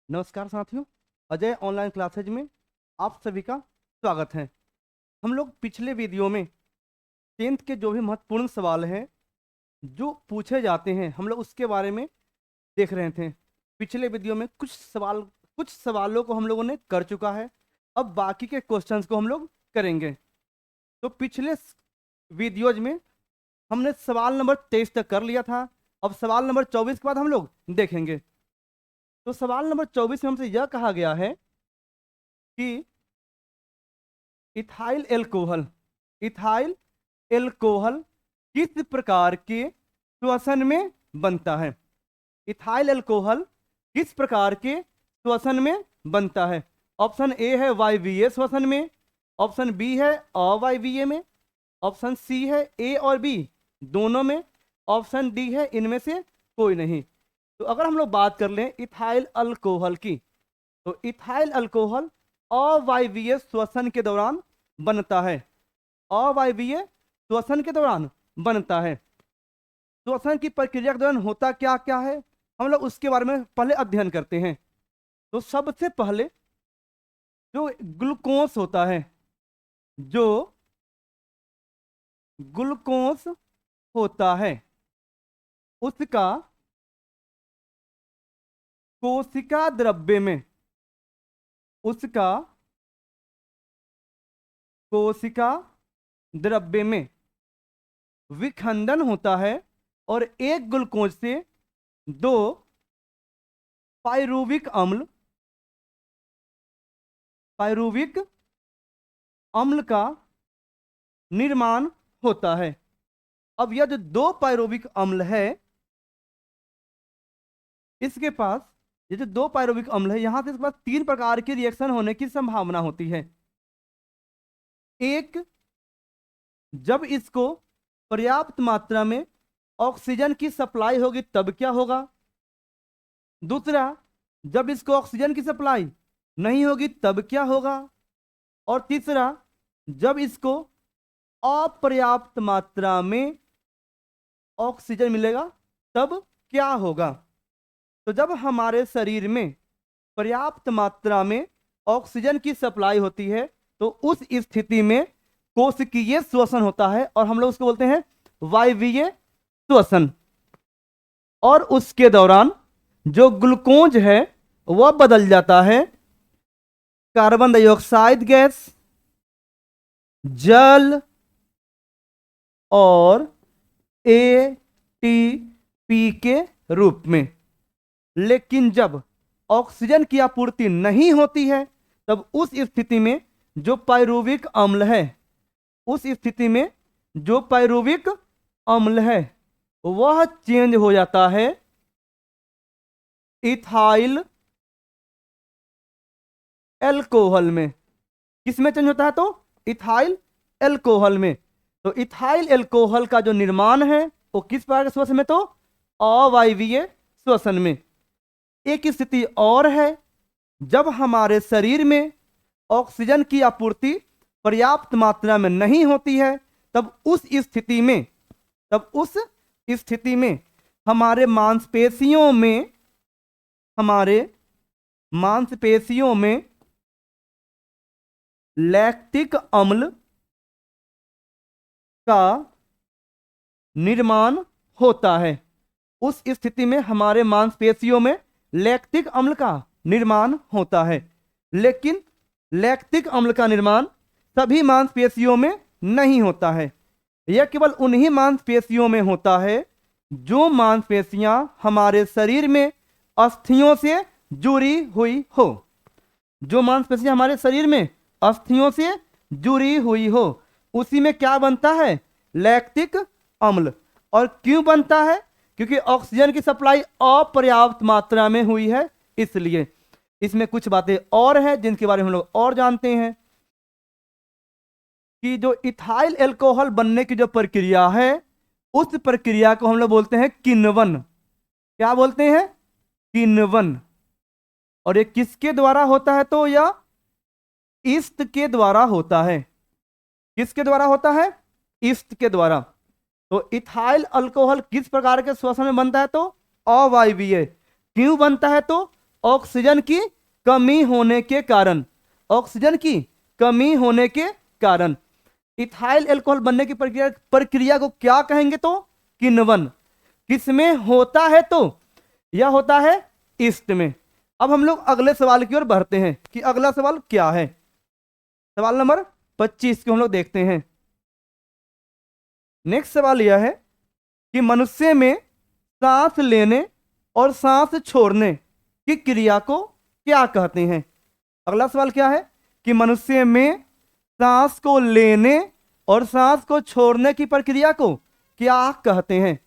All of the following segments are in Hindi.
नमस्कार साथियों, अजय ऑनलाइन क्लासेज में आप सभी का स्वागत है। हम लोग पिछले वीडियो में 10th के जो भी महत्वपूर्ण सवाल हैं जो पूछे जाते हैं हम लोग उसके बारे में देख रहे थे। पिछले वीडियो में कुछ सवालों को हम लोगों ने कर चुका है। अब बाकी के क्वेश्चंस को हम लोग करेंगे। तो पिछले वीडियोज में हमने सवाल नंबर 23 तक कर लिया था। अब सवाल नंबर 24 के बाद हम लोग देखेंगे। तो सवाल नंबर 24 में हमसे यह कहा गया है कि इथाइल एल्कोहल किस प्रकार के श्वसन में बनता है। इथाइल एल्कोहल किस प्रकार के श्वसन में बनता है। ऑप्शन ए है वायवीय श्वसन में, ऑप्शन बी है अवायवीय में, ऑप्शन सी है ए और बी दोनों में, ऑप्शन डी है इनमें से कोई नहीं। तो अगर हम लोग बात कर लें इथाइल अल्कोहल की, तो इथाइल अल्कोहल अवायवीय श्वसन के दौरान बनता है। अवायवीय श्वसन के दौरान बनता है। श्वसन की प्रक्रिया के दौरान होता क्या क्या है हम लोग उसके बारे में पहले अध्ययन करते हैं। तो सबसे पहले जो ग्लूकोज होता है, जो ग्लूकोज होता है उसका कोशिका द्रव्य में, उसका कोशिका द्रव्य में विखंडन होता है और एक ग्लूकोज से दो पायरुविक अम्ल का निर्माण होता है। अब यह जो दो पायरुविक अम्ल है, इसके पास ये जो दो पायरुविक अम्ल है यहां से इसके पास 3 प्रकार की रिएक्शन होने की संभावना होती है। एक, जब इसको पर्याप्त मात्रा में ऑक्सीजन की सप्लाई होगी तब क्या होगा। दूसरा, जब इसको ऑक्सीजन की सप्लाई नहीं होगी तब क्या होगा। और तीसरा, जब इसको अपर्याप्त मात्रा में ऑक्सीजन मिलेगा तब क्या होगा। तो जब हमारे शरीर में पर्याप्त मात्रा में ऑक्सीजन की सप्लाई होती है तो उस स्थिति में कोशिकीय श्वसन होता है और हम लोग उसको बोलते हैं वायवीय श्वसन। और उसके दौरान जो ग्लूकोज है वह बदल जाता है कार्बन डाइऑक्साइड गैस, जल और एटीपी के रूप में। लेकिन जब ऑक्सीजन की आपूर्ति नहीं होती है तब उस स्थिति में जो पायरुविक अम्ल है, वह चेंज हो जाता है इथाइल एल्कोहल में। किसमें चेंज होता है? तो इथाइल एल्कोहल में। तो इथाइल एल्कोहल का जो निर्माण है वो किस प्रकार के श्वसन में? तो अवायवीय श्वसन में। एक स्थिति और है, जब हमारे शरीर में ऑक्सीजन की आपूर्ति पर्याप्त मात्रा में नहीं होती है तब उस स्थिति में हमारे मांसपेशियों में लैक्टिक अम्ल का निर्माण होता है। उस स्थिति में हमारे मांसपेशियों में लैक्टिक अम्ल का निर्माण होता है। लेकिन लैक्टिक अम्ल का निर्माण सभी मांसपेशियों में नहीं होता है। यह केवल उन्हीं मांसपेशियों में होता है जो मांसपेशियां हमारे शरीर में अस्थियों से जुड़ी हुई हो। जो मांसपेशियां हमारे शरीर में अस्थियों से जुड़ी हुई हो उसी में क्या बनता है? लैक्टिक अम्ल। और क्यों बनता है? क्योंकि ऑक्सीजन की सप्लाई अपर्याप्त मात्रा में हुई है, इसलिए। इसमें कुछ बातें और हैं जिनके बारे में हम लोग और जानते हैं कि जो इथाइल एल्कोहल बनने की जो प्रक्रिया है उस प्रक्रिया को हम लोग बोलते हैं किण्वन। क्या बोलते हैं? किण्वन। और ये किसके द्वारा होता है? तो यह ईस्ट के द्वारा होता है। किसके द्वारा होता है? ईस्ट के द्वारा। तो इथाइल अल्कोहल किस प्रकार के श्वसन में बनता है? तो अवायवीय। क्यों बनता है? तो ऑक्सीजन की कमी होने के कारण, ऑक्सीजन की कमी होने के कारण। इथाइल अल्कोहल बनने की प्रक्रिया को क्या कहेंगे? तो किण्वन। किसमें होता है? तो यह होता है ईस्ट में। अब हम लोग अगले सवाल की ओर बढ़ते हैं कि अगला सवाल क्या है। सवाल नंबर 25 को हम लोग देखते हैं। नेक्स्ट सवाल यह है कि मनुष्य में सांस लेने और सांस छोड़ने की क्रिया को क्या कहते हैं? अगला सवाल क्या है कि मनुष्य में सांस को लेने और सांस को छोड़ने की प्रक्रिया को क्या कहते हैं?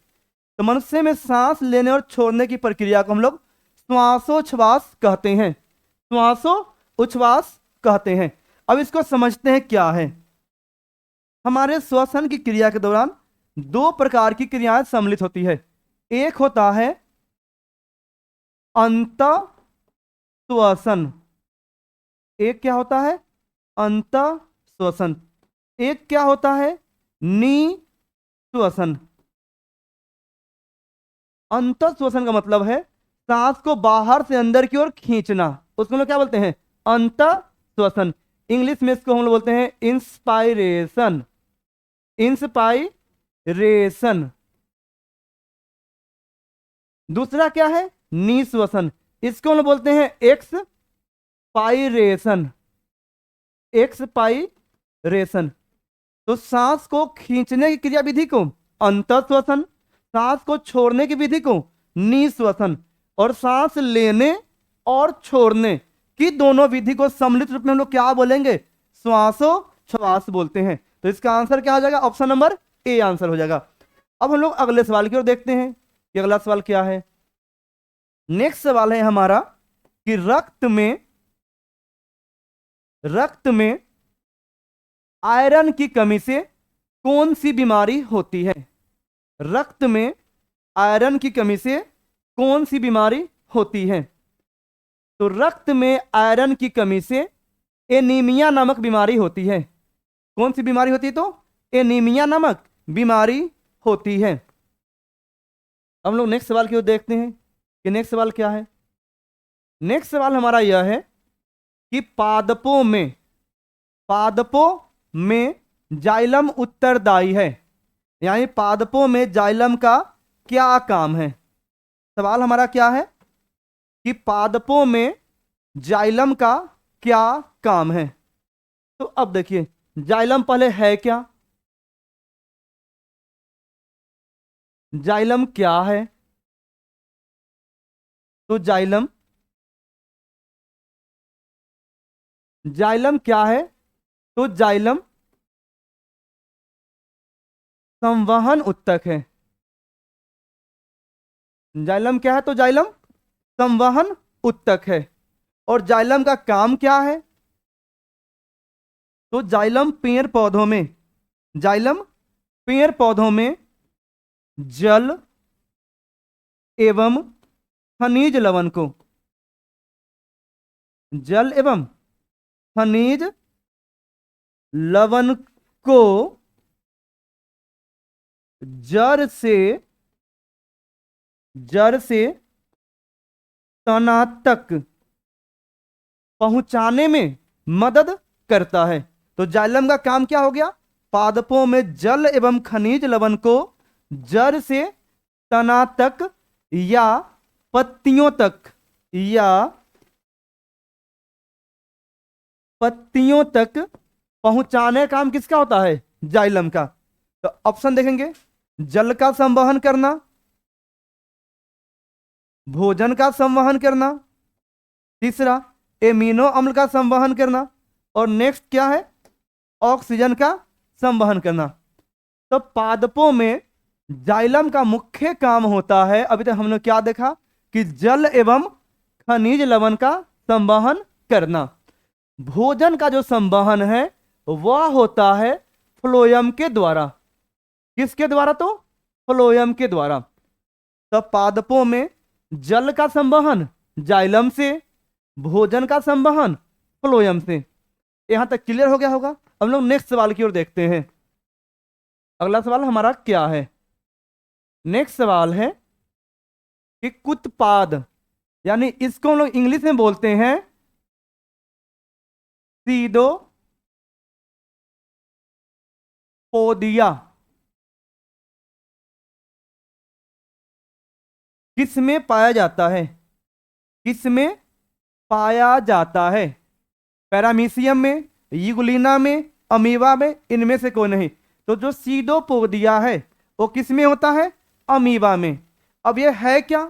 तो मनुष्य में सांस लेने और छोड़ने की प्रक्रिया को हम लोग श्वासोच्छ्वास कहते हैं, श्वासोच्छ्वास कहते हैं। अब इसको समझते हैं क्या है। हमारे श्वसन की क्रिया के दौरान दो प्रकार की क्रियाएं सम्मिलित होती है। एक होता है अंतःश्वसन, एक क्या होता है? अंतःश्वसन। एक क्या होता है? निःश्वसन। अंतःश्वसन का मतलब है सांस को बाहर से अंदर की ओर खींचना, उसको हम लोग क्या बोलते हैं? अंतःश्वसन। इंग्लिश में इसको हम लोग बोलते हैं इंस्पायरेशन, इंस्पायरेशन। दूसरा क्या है? निःश्वसन। इसको हम लोग बोलते हैं एक्सपायरेशन, एक्सपायरेशन। तो सांस को खींचने की क्रिया विधि को अंतःश्वसन, सांस को छोड़ने की विधि को निःश्वसन, और सांस लेने और छोड़ने की दोनों विधि को सम्मिलित रूप में हम लोग क्या बोलेंगे? श्वासोच्छ्वास बोलते हैं। तो इसका आंसर क्या हो जाएगा? ऑप्शन नंबर ए आंसर हो जाएगा। अब हम लोग अगले सवाल की ओर देखते हैं कि अगला सवाल क्या है। नेक्स्ट सवाल है हमारा कि रक्त में आयरन की कमी से कौन सी बीमारी होती है? रक्त में आयरन की कमी से कौन सी बीमारी होती है? तो रक्त में आयरन की कमी से एनीमिया नामक बीमारी होती है। कौन सी बीमारी होती है? तो एनीमिया नामक बीमारी होती है। हम लोग नेक्स्ट सवाल की ओर देखते हैं कि नेक्स्ट सवाल क्या है। नेक्स्ट सवाल हमारा यह है कि पादपों में जाइलम उत्तरदायी है, यानी पादपों में जाइलम का क्या काम है? सवाल हमारा क्या है कि पादपों में जाइलम का क्या काम है? तो अब देखिए जाइलम पहले है क्या, जाइलम क्या है? तो जाइलम क्या है? तो जाइलम संवहन उत्तक है। जाइलम क्या है? तो जाइलम संवहन उत्तक है। और जाइलम का काम क्या है? तो जाइलम पेड़ पौधों में, जाइलम पेड़ पौधों में जल एवं खनिज लवण को, जल एवं खनिज लवण को जड़ से तना तक पहुंचाने में मदद करता है। तो जाइलम का काम क्या हो गया? पादपों में जल एवं खनिज लवण को जड़ से तना तक या पत्तियों तक पहुंचाने का काम किसका होता है? जाइलम का। तो ऑप्शन देखेंगे, जल का संवहन करना, भोजन का संवहन करना, तीसरा एमिनो अम्ल का संवहन करना, और नेक्स्ट क्या है? ऑक्सीजन का संवहन करना। तो पादपों में जाइलम का मुख्य काम होता है, अभी तक हमने क्या देखा कि जल एवं खनिज लवण का संवहन करना। भोजन का जो संवहन है वह होता है फ्लोएम के द्वारा। किसके द्वारा? तो फ्लोएम के द्वारा। तब पादपों में जल का संवहन जाइलम से, भोजन का संवहन फ्लोएम से। यहां तक क्लियर हो गया होगा। हम लोग नेक्स्ट सवाल की ओर देखते हैं। अगला सवाल हमारा क्या है? नेक्स्ट सवाल है कि कुत्पाद यानी इसको हम लोग इंग्लिश में बोलते हैं सीडोपोडिया। किस में पाया जाता है? किस में पाया जाता है? पैरामीशियम में, यूग्लिना में, अमीबा में, इनमें से कोई नहीं। तो जो सीडोपोडिया है वो किस में होता है? अमीबा में। अब ये है क्या,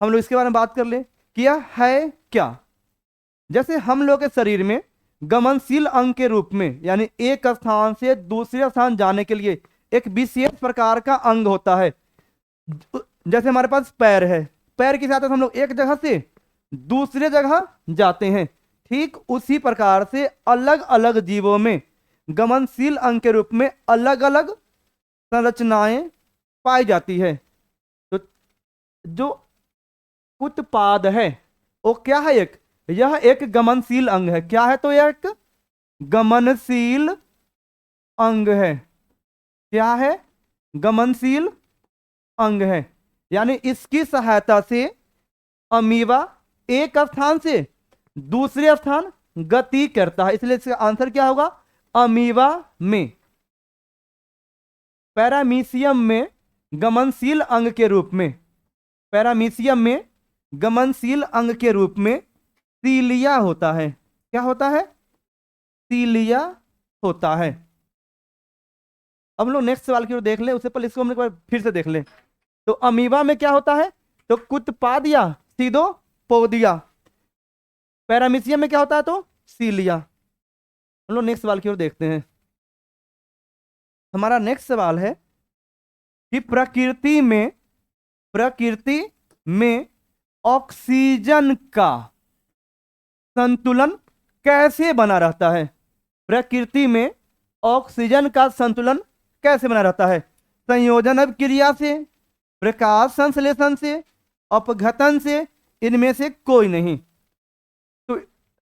हम लोग इसके बारे में बात कर ले कि यह है क्या। जैसे हम लोग के शरीर में गमनशील अंग के रूप में, यानी एक स्थान से दूसरे स्थान जाने के लिए एक विशेष प्रकार का अंग होता है। जैसे हमारे पास पैर है, पैर की साथ हम लोग एक जगह से दूसरे जगह जाते हैं। ठीक उसी प्रकार से अलग अलग जीवों में गमनशील अंग के रूप में अलग अलग संरचनाएं पाई जाती है। तो जो उत्पाद है वो क्या है? यह एक गमनशील अंग है। क्या है? तो यह एक गमनशील अंग है। क्या है? गमनशील अंग है। यानी इसकी सहायता से अमीबा एक स्थान से दूसरे स्थान गति करता है, इसलिए इसका आंसर क्या होगा? अमीबा में। पैरामीशियम में गमनशील अंग के रूप में, पैरामीशियम में गमनशील अंग के रूप में सीलिया होता है। क्या होता है? सीलिया होता है। अब हम लोग नेक्स्ट सवाल की ओर देख ले, उससे पहले इसको हम एक बार फिर से देख ले। तो अमीबा में क्या होता है? तो कुत्पादिया, सीडोपोडिया। पैरामीशियम में क्या होता है? तो सीलिया। हम लोग नेक्स्ट सवाल की ओर देखते हैं। हमारा नेक्स्ट सवाल है कि प्रकृति में ऑक्सीजन का संतुलन कैसे बना रहता है? प्रकृति में ऑक्सीजन का संतुलन कैसे बना रहता है? संयोजन अभिक्रिया से, प्रकाश संश्लेषण से, अपघटन से, इनमें से कोई नहीं। तो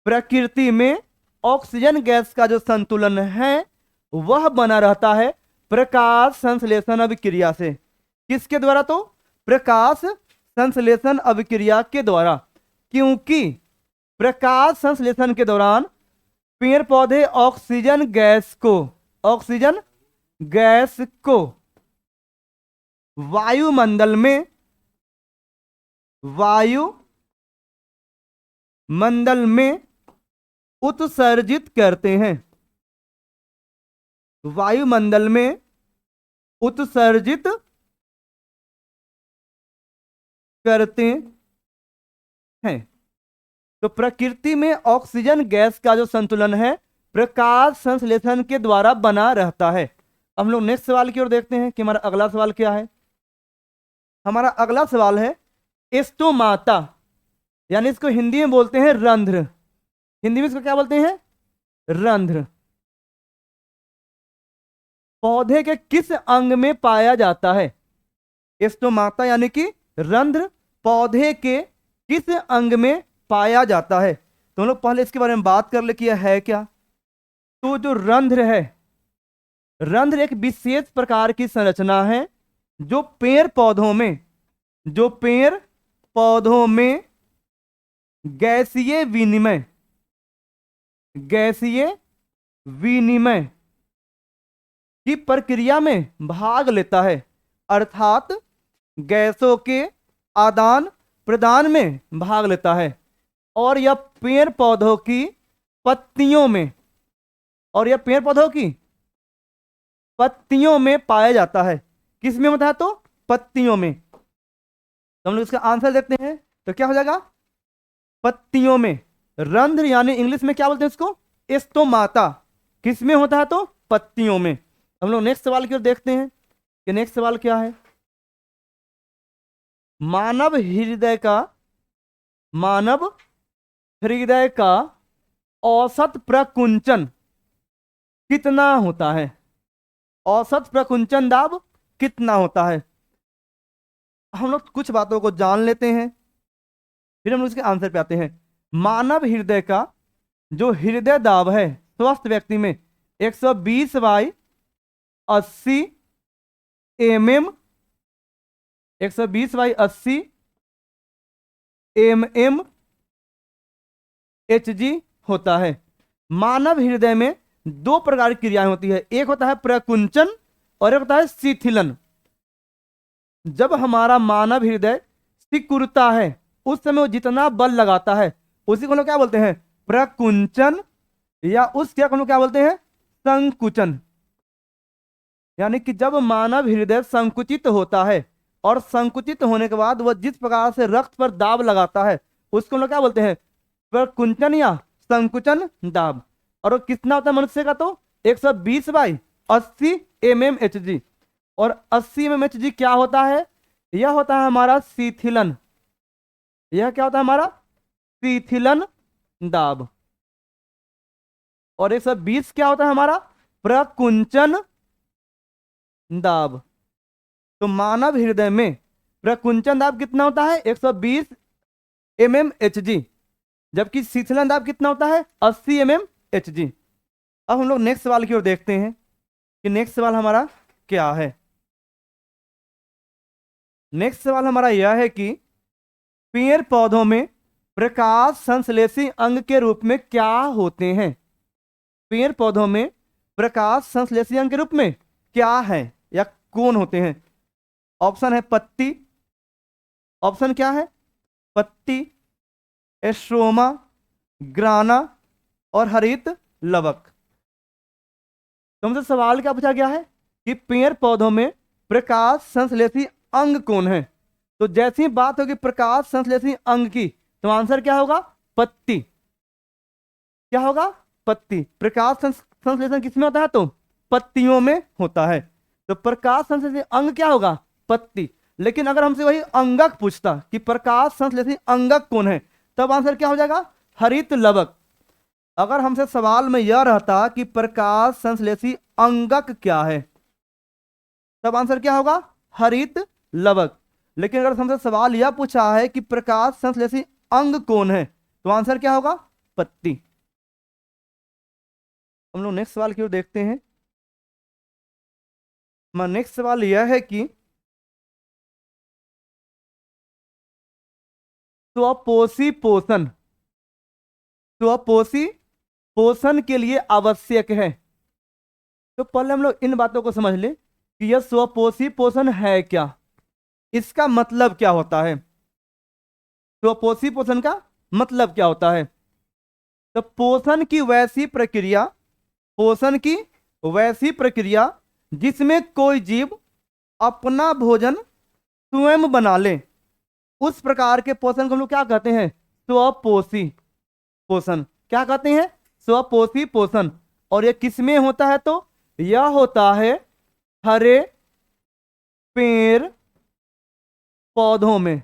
प्रकृति में ऑक्सीजन गैस का जो संतुलन है वह बना रहता है प्रकाश संश्लेषण अभिक्रिया से। किसके द्वारा? तो प्रकाश संश्लेषण अभिक्रिया के द्वारा। क्योंकि प्रकाश संश्लेषण के दौरान पेड़ पौधे ऑक्सीजन गैस को वायुमंडल में उत्सर्जित करते हैं। वायुमंडल में उत्सर्जित करते हैं। तो प्रकृति में ऑक्सीजन गैस का जो संतुलन है प्रकाश संश्लेषण के द्वारा बना रहता है। अब हम लोग नेक्स्ट सवाल की ओर देखते हैं कि हमारा अगला सवाल क्या है। हमारा अगला सवाल है स्टोमाटा, यानी इसको हिंदी में बोलते हैं रंध्र। हिंदी में इसको क्या बोलते हैं? रंध्र। पौधे के किस अंग में पाया जाता है? स्टोमाटा यानी कि रंध्र पौधे के किस अंग में पाया जाता है? तो हम लोग पहले इसके बारे में बात कर ले कि यह है क्या। तो जो रंध्र है, रंध्र एक विशेष प्रकार की संरचना है जो पेड़ पौधों में गैसीय विनिमय की प्रक्रिया में भाग लेता है, अर्थात गैसों के आदान प्रदान में भाग लेता है। और यह पेड़ पौधों की पत्तियों में पाया जाता है। किस में होता है? तो पत्तियों में। तो हम लोग इसका आंसर देखते हैं। तो क्या हो जाएगा? पत्तियों में। रंध्र यानी इंग्लिश में क्या बोलते हैं इसको? स्टोमाटा। किस में होता है? तो पत्तियों में। हम लोग नेक्स्ट सवाल की ओर देखते हैं कि नेक्स्ट सवाल क्या है। मानव हृदय का औसत प्रकुंचन कितना होता है? औसत प्रकुंचन दाब कितना होता है? हम लोग कुछ बातों को जान लेते हैं, फिर हम लोग इसके आंसर पे आते हैं। मानव हृदय का जो हृदय दाब है स्वस्थ व्यक्ति में 120/80 mm, 120/80 MMHg होता है। मानव हृदय में दो प्रकार की क्रियाएं होती है, एक होता है प्रकुंचन और एक होता है शिथिलन। जब हमारा मानव हृदय सिकुड़ता है उस समय वो जितना बल लगाता है उसी को हम लोग क्या बोलते हैं, प्रकुंचन, या उस क्रिया को हम लोग क्या बोलते हैं, संकुचन। यानी कि जब मानव हृदय संकुचित होता है और संकुचित होने के बाद वह जिस प्रकार से रक्त पर दाब लगाता है उसको हम लोग क्या बोलते हैं, प्रकुंचन या संकुचन दाब। और वो कितना होता है मनुष्य का, तो 120/80 mmHg। और 80 mmHg क्या होता है, यह होता है हमारा शिथिलन। यह क्या होता है हमारा शिथिलन दाब। और 120 क्या होता है हमारा प्रकुंचन दाब। तो मानव हृदय में प्रकुंचन दाब कितना होता है, 120 mmHg, जबकि शिथिलन दाब कितना होता है, 80 mmHg। अब हम लोग नेक्स्ट सवाल की ओर देखते हैं कि नेक्स्ट सवाल हमारा क्या है। नेक्स्ट सवाल हमारा यह है कि पेड़ पौधों में प्रकाश संश्लेषी अंग के रूप में क्या होते हैं। पेड़ पौधों में प्रकाश संश्लेषी अंग के रूप में क्या है या कौन होते हैं। ऑप्शन है पत्ती, ऑप्शन क्या है, पत्ती, एस्ट्रोमा, ग्राना और हरित लवक। तो हमसे सवाल क्या पूछा गया है कि पेड़ पौधों में प्रकाश संश्लेषी अंग कौन है। तो जैसी बात होगी प्रकाश संश्लेषी अंग की तो आंसर क्या होगा, पत्ती। क्या होगा, पत्ती। प्रकाश संश्लेषण किसमें होता है, तो पत्तियों में होता है। तो प्रकाश संश्लेषी अंग क्या होगा, पत्ती। लेकिन अगर हमसे वही अंगक पूछता कि प्रकाश संश्लेषी अंगक कौन है तब आंसर क्या हो जाएगा, हरित लवक। अगर हमसे सवाल में यह रहता कि प्रकाश संश्लेषी अंगक क्या है तब आंसर क्या होगा, हरित लवक। लेकिन अगर हमसे सवाल यह पूछा है कि प्रकाश संश्लेषी अंग कौन है तो आंसर क्या होगा, पत्ती। हम लोग नेक्स्ट सवाल की ओर देखते हैं। हमारा नेक्स्ट सवाल यह है कि स्वपोषी पोषण, स्वपोषी पोषण के लिए आवश्यक है। तो पहले हम लोग इन बातों को समझ लें कि यह स्वपोषी पोषण है क्या, इसका मतलब क्या होता है। स्वपोषी पोषण का मतलब क्या होता है। तो पोषण की वैसी प्रक्रिया, पोषण की वैसी प्रक्रिया जिसमें कोई जीव अपना भोजन स्वयं बना ले, उस प्रकार के पोषण को हम लोग क्या कहते हैं, स्वपोषी पोषण। क्या कहते हैं, स्वपोषी पोषण। और यह किसमें होता है, तो यह होता है हरे पेड़ पौधों में।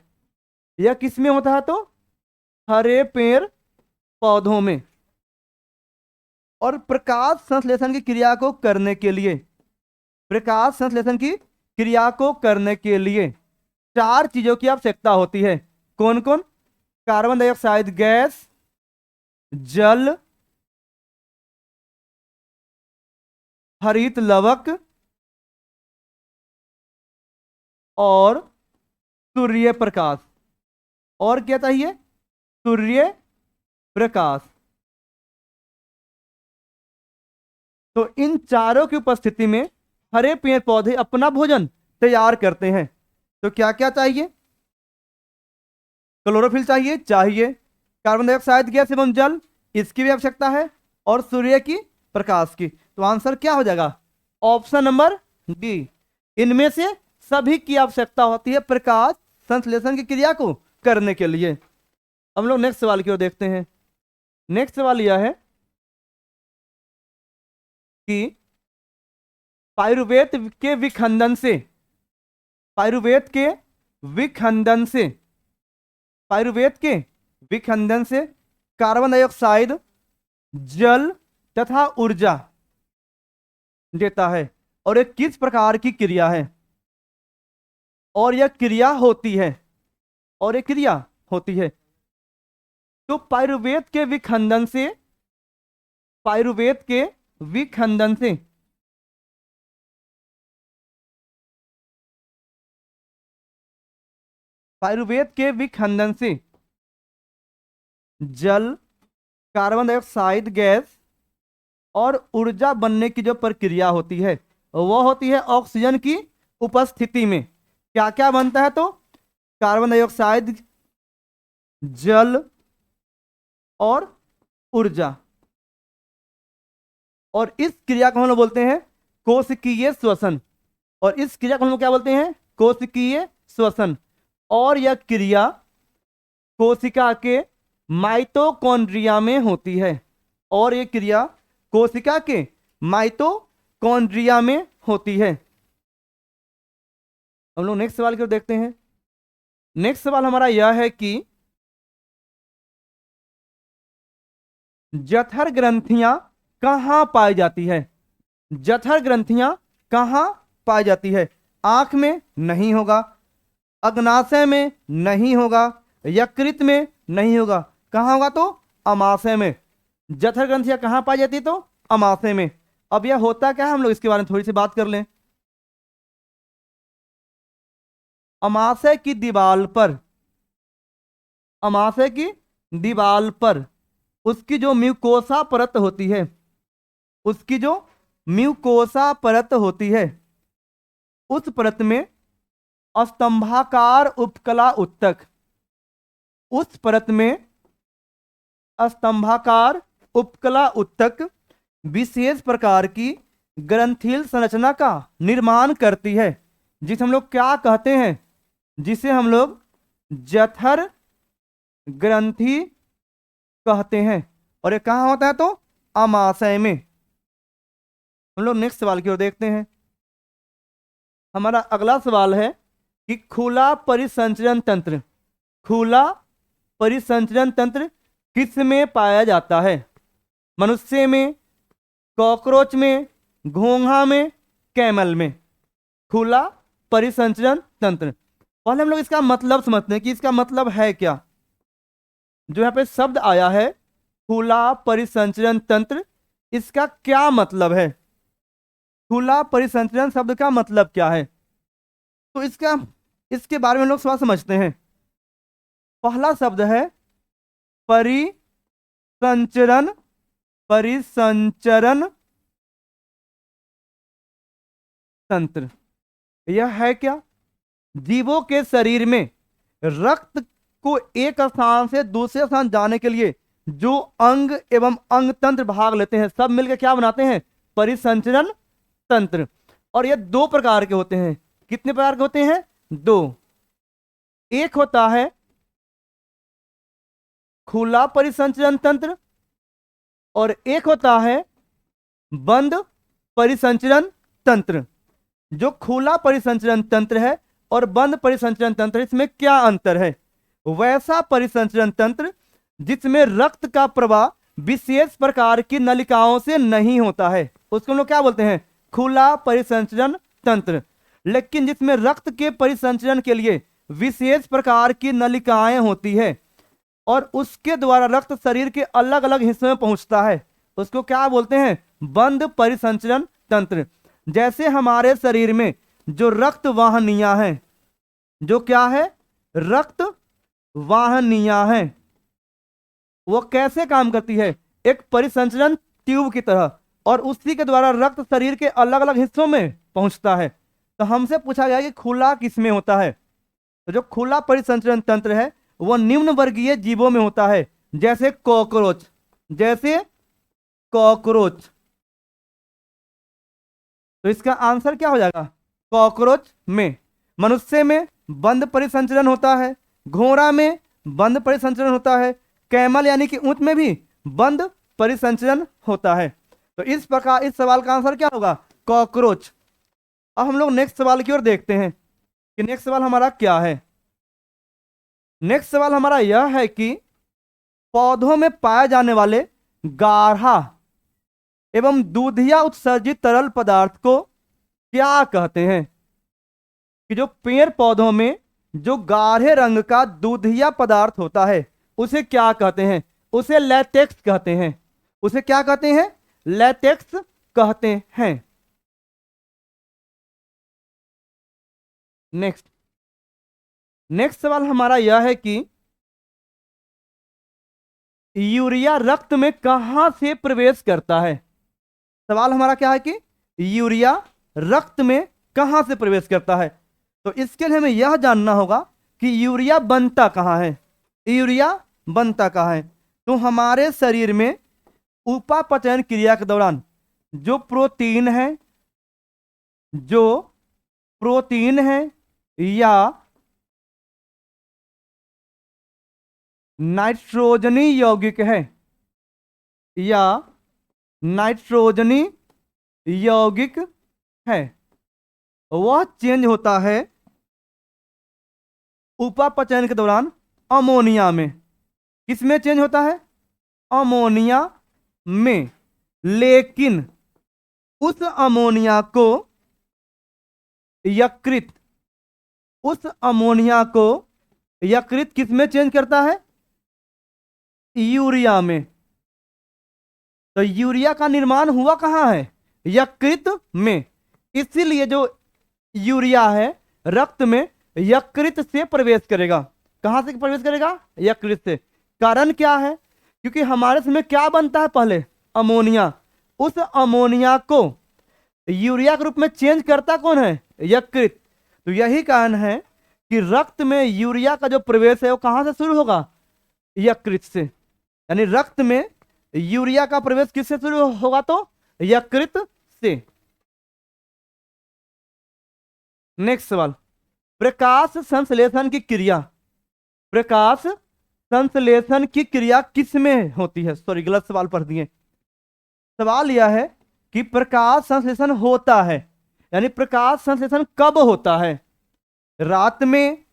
यह किसमें होता है, तो हरे पेड़ पौधों में। और प्रकाश संश्लेषण की क्रिया को करने के लिए, प्रकाश संश्लेषण की क्रिया को करने के लिए 4 चीजों की आवश्यकता होती है। कौन कौन, कार्बन डाइऑक्साइड गैस, जल, हरित लवक और सूर्य प्रकाश। और क्या चाहिए, सूर्य प्रकाश। तो इन चारों की उपस्थिति में हरे पेड़ पौधे अपना भोजन तैयार करते हैं। तो क्या क्या चाहिए, क्लोरोफिल चाहिए, कार्बन डाइऑक्साइड गैस एवं जल, इसकी भी आवश्यकता है, और सूर्य की प्रकाश की। तो आंसर क्या हो जाएगा, ऑप्शन नंबर डी। इनमें से सभी की आवश्यकता होती है प्रकाश संश्लेषण की क्रिया को करने के लिए। हम लोग नेक्स्ट सवाल की ओर देखते हैं। नेक्स्ट सवाल यह है कि पाइरुवेट के विखंडन से, पाइरुवेट के विखंडन से, पाइरुवेट के विखंडन से कार्बन डाइऑक्साइड जल तथा ऊर्जा देता है। और यह किस प्रकार की क्रिया है, और यह क्रिया होती है, और यह क्रिया होती है। तो पाइरुवेट के विखंडन से, पाइरुवेट के विखंडन से पाइरुवेट के विखंडन से जल, कार्बन डाइऑक्साइड गैस और ऊर्जा बनने की जो प्रक्रिया होती है वो होती है ऑक्सीजन की उपस्थिति में। क्या क्या बनता है? तो कार्बन डाइऑक्साइड, जल और ऊर्जा। और इस क्रिया को हम लोग बोलते हैं कोशिकीय श्वसन। और इस क्रिया को हम लोग क्या बोलते हैं? कोशिकीय श्वसन। और यह क्रिया कोशिका के माइटोकॉन्ड्रिया में होती है। और यह क्रिया कोशिका के माइटोकॉन्ड्रिया में होती है। हम लोग नेक्स्ट सवाल की ओर देखते हैं। नेक्स्ट सवाल हमारा यह है कि जठर ग्रंथियां कहाँ पाई जाती है? जठर ग्रंथियां कहाँ पाई जाती है? आंख में नहीं होगा, अग्नाशय में नहीं होगा, यकृत में नहीं होगा। कहाँ होगा? तो अमाशय में। जठर ग्रंथियां कहाँ पाई जाती है? तो अमाशय में। अब यह होता क्या है, हम लोग इसके बारे में थोड़ी सी बात कर लें। अमाशय की दीवार पर, अमाशय की दीवार पर उसकी जो म्यूकोसा परत होती है, उसकी जो म्यूकोसा परत होती है, उस परत में स्तंभाकार उपकला उत्तक, उस परत में स्तंभाकार उपकला उत्तक विशेष प्रकार की ग्रंथिल संरचना का निर्माण करती है, जिसे हम लोग क्या कहते हैं? जिसे हम लोग जठर ग्रंथि कहते हैं। और ये कहाँ होता है? तो अमाशय में। हम लोग नेक्स्ट सवाल की ओर देखते हैं। हमारा अगला सवाल है कि खुला परिसंचरण तंत्र, खुला परिसंचरण तंत्र किस में पाया जाता है? मनुष्य में, कॉकरोच में, घोंघा में, कैमल में। खुला परिसंचरण तंत्र। पहले हम लोग इसका मतलब समझते हैं कि इसका मतलब है क्या। जो यहाँ पे शब्द आया है खुला परिसंचरण तंत्र, इसका क्या मतलब है? खुला परिसंचरण शब्द का मतलब क्या है? तो इसके बारे में लोग थोड़ा समझते हैं। पहला शब्द है परिसंचरण, परिसंचरण तंत्र। यह है क्या? जीवों के शरीर में रक्त को एक स्थान से दूसरे स्थान जाने के लिए जो अंग एवं अंग तंत्र भाग लेते हैं, सब मिलकर क्या बनाते हैं? परिसंचरण तंत्र। और ये दो प्रकार के होते हैं। कितने प्रकार के होते हैं? दो। एक होता है खुला परिसंचरण तंत्र और एक होता है बंद परिसंचरण तंत्र। जो खुला परिसंचरण तंत्र है और बंद परिसंचरण तंत्र, इसमें क्या अंतर है? वैसा परिसंचरण तंत्र जिसमें रक्त का प्रवाह विशेष प्रकार की नलिकाओं से नहीं होता है, उसको हम लोग क्या बोलते हैं? खुला परिसंचरण तंत्र। लेकिन जिसमें रक्त के परिसंचरण के लिए विशेष प्रकार की नलिकाएं होती है और उसके द्वारा रक्त शरीर के अलग अलग हिस्सों में पहुंचता है, उसको क्या बोलते हैं? बंद परिसंचरण तंत्र। जैसे हमारे शरीर में जो रक्त वाहिनियां हैं, जो क्या है? रक्त वाहिनियां हैं, वो कैसे काम करती है? एक परिसंचरण ट्यूब की तरह, और उसी के द्वारा रक्त शरीर के अलग अलग हिस्सों में पहुंचता है। तो हमसे पूछा गया कि खुला किसमें होता है? तो जो खुला परिसंचरण तंत्र है वो निम्न वर्गीय जीवों में होता है, जैसे कॉकरोच, जैसे कॉकरोच। तो इसका आंसर क्या हो जाएगा? कॉकरोच में। मनुष्य में बंद परिसंचरण होता है, घोड़ा में बंद परिसंचरण होता है, कैमल यानी कि ऊंट में भी बंद परिसंचरण होता है। तो इस प्रकार इस सवाल का आंसर क्या होगा? कॉकरोच। अब हम लोग नेक्स्ट सवाल की ओर देखते हैं कि नेक्स्ट सवाल हमारा क्या है। नेक्स्ट सवाल हमारा यह है कि पौधों में पाए जाने वाले गाढ़ा एवं दूधिया उत्सर्जित तरल पदार्थ को क्या कहते हैं? कि जो पेड़ पौधों में जो गाढ़े रंग का दूधिया पदार्थ होता है उसे क्या कहते हैं? उसे लैटेक्स कहते हैं। उसे क्या कहते हैं? लैटेक्स कहते हैं। नेक्स्ट नेक्स्ट सवाल हमारा यह है कि यूरिया रक्त में कहां से प्रवेश करता है? सवाल हमारा क्या है कि यूरिया रक्त में कहां से प्रवेश करता है। तो इसके लिए हमें यह जानना होगा कि यूरिया बनता कहाँ है। यूरिया बनता कहाँ है? तो हमारे शरीर में उपापचयन क्रिया के दौरान जो प्रोटीन है या नाइट्रोजनी यौगिक है या नाइट्रोजनी यौगिक है, वह चेंज होता है उपापचयन के दौरान अमोनिया में। किसमें चेंज होता है? अमोनिया में। लेकिन उस अमोनिया को यकृत किस में चेंज करता है? यूरिया में। तो यूरिया का निर्माण हुआ कहाँ है? यकृत में। इसीलिए जो यूरिया है रक्त में यकृत से प्रवेश करेगा। कहां से प्रवेश करेगा? यकृत से। कारण क्या है? क्योंकि हमारे समय क्या बनता है? पहले अमोनिया। उस अमोनिया को यूरिया के रूप में चेंज करता कौन है? यकृत। तो यही कारण है कि रक्त में यूरिया का जो प्रवेश है वो कहां से शुरू होगा? यकृत से। यानी रक्त में यूरिया का प्रवेश किससे शुरू होगा? तो यकृत से। नेक्स्ट सवाल, प्रकाश संश्लेषण की क्रिया। प्रकाश संश्लेषण की क्रिया किस में होती है? सॉरी, गलत सवाल पढ़ दिए। सवाल यह है कि प्रकाश संश्लेषण होता है, यानी प्रकाश संश्लेषण कब होता है? रात में,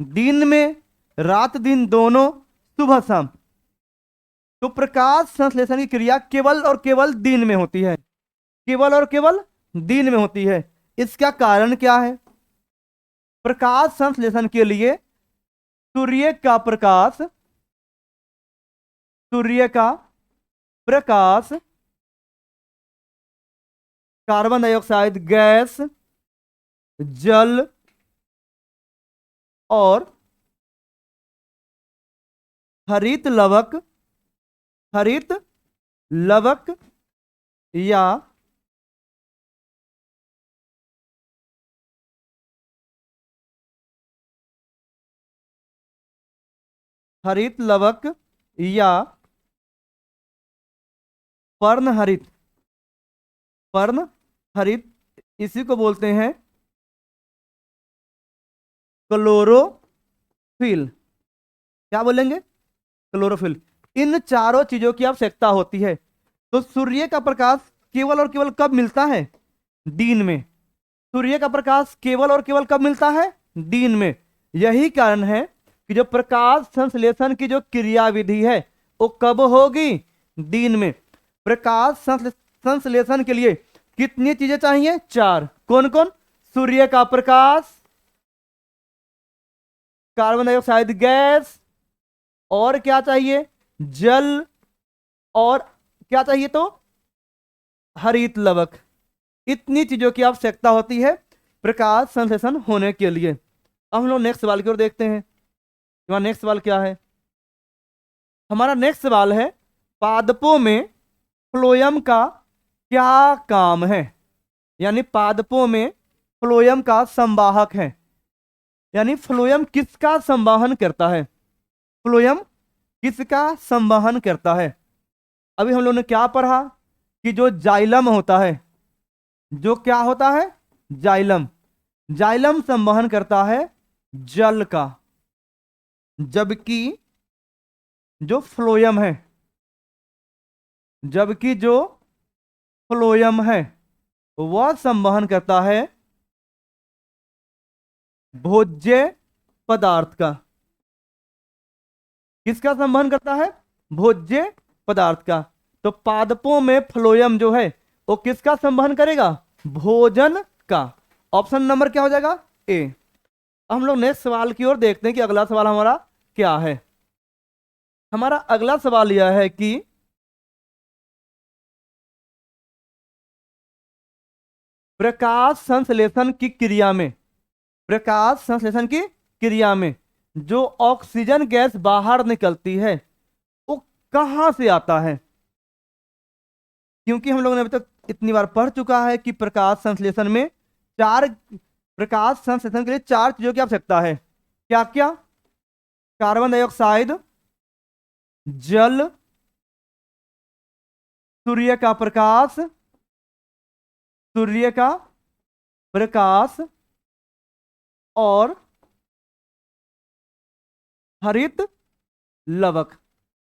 दिन में, रात दिन दोनों, सुबह शाम। तो प्रकाश संश्लेषण की क्रिया केवल और केवल दिन में होती है। केवल और केवल दिन में होती है। इसका कारण क्या है? प्रकाश संश्लेषण के लिए सूर्य का प्रकाश, कार्बन डाइऑक्साइड गैस, जल और हरित लवक या हरित लवक या पर्णहरित, इसी को बोलते हैं क्लोरोफिल। क्या बोलेंगे? क्लोरोफिल। इन चारों चीजों की आवश्यकता होती है। तो सूर्य का प्रकाश केवल और केवल कब मिलता है? दिन में। सूर्य का प्रकाश केवल और केवल कब मिलता है? दिन में। यही कारण है कि जो प्रकाश संश्लेषण की जो क्रियाविधि है वो कब होगी? दिन में। प्रकाश संश्लेषण के लिए कितनी चीजें चाहिए? 4। कौन कौन? सूर्य का प्रकाश, कार्बन डाइऑक्साइड गैस, और क्या चाहिए? जल, और क्या चाहिए? तो हरित लवक। इतनी चीजों की आवश्यकता होती है प्रकाश संश्लेषण होने के लिए। अब हम लोग नेक्स्ट सवाल की ओर देखते हैं। हमारा नेक्स्ट सवाल क्या है? हमारा नेक्स्ट सवाल है, पादपों में फ्लोएम का क्या काम है? यानी पादपों में फ्लोएम का संवाहक है। यानी फ्लोएम किसका संवाहन करता है? फ्लोएम किसका संवाहन करता है? अभी हम लोगों ने क्या पढ़ा कि जो जाइलम होता है, जो क्या होता है? जाइलम संवहन करता है जल का, जबकि जो फ्लोएम है वह संवहन करता है भोज्य पदार्थ का। किसका संवहन करता है? भोज्य पदार्थ का। तो पादपों में फ्लोएम जो है वो किसका संवहन करेगा? भोजन का। ऑप्शन नंबर क्या हो जाएगा? ए। हम लोग नेक्स्ट सवाल की ओर देखते हैं कि अगला सवाल हमारा क्या है। हमारा अगला सवाल यह है कि प्रकाश संश्लेषण की क्रिया में जो ऑक्सीजन गैस बाहर निकलती है वो कहां से आता है? क्योंकि हम लोगों ने अभी तक इतनी बार पढ़ चुका है कि प्रकाश संश्लेषण में प्रकाश संश्लेषण के लिए 4 चीजों की आवश्यकता है। क्या क्या? कार्बन डाइऑक्साइड, जल, सूर्य का प्रकाश, सूर्य का प्रकाश और हरित लवक।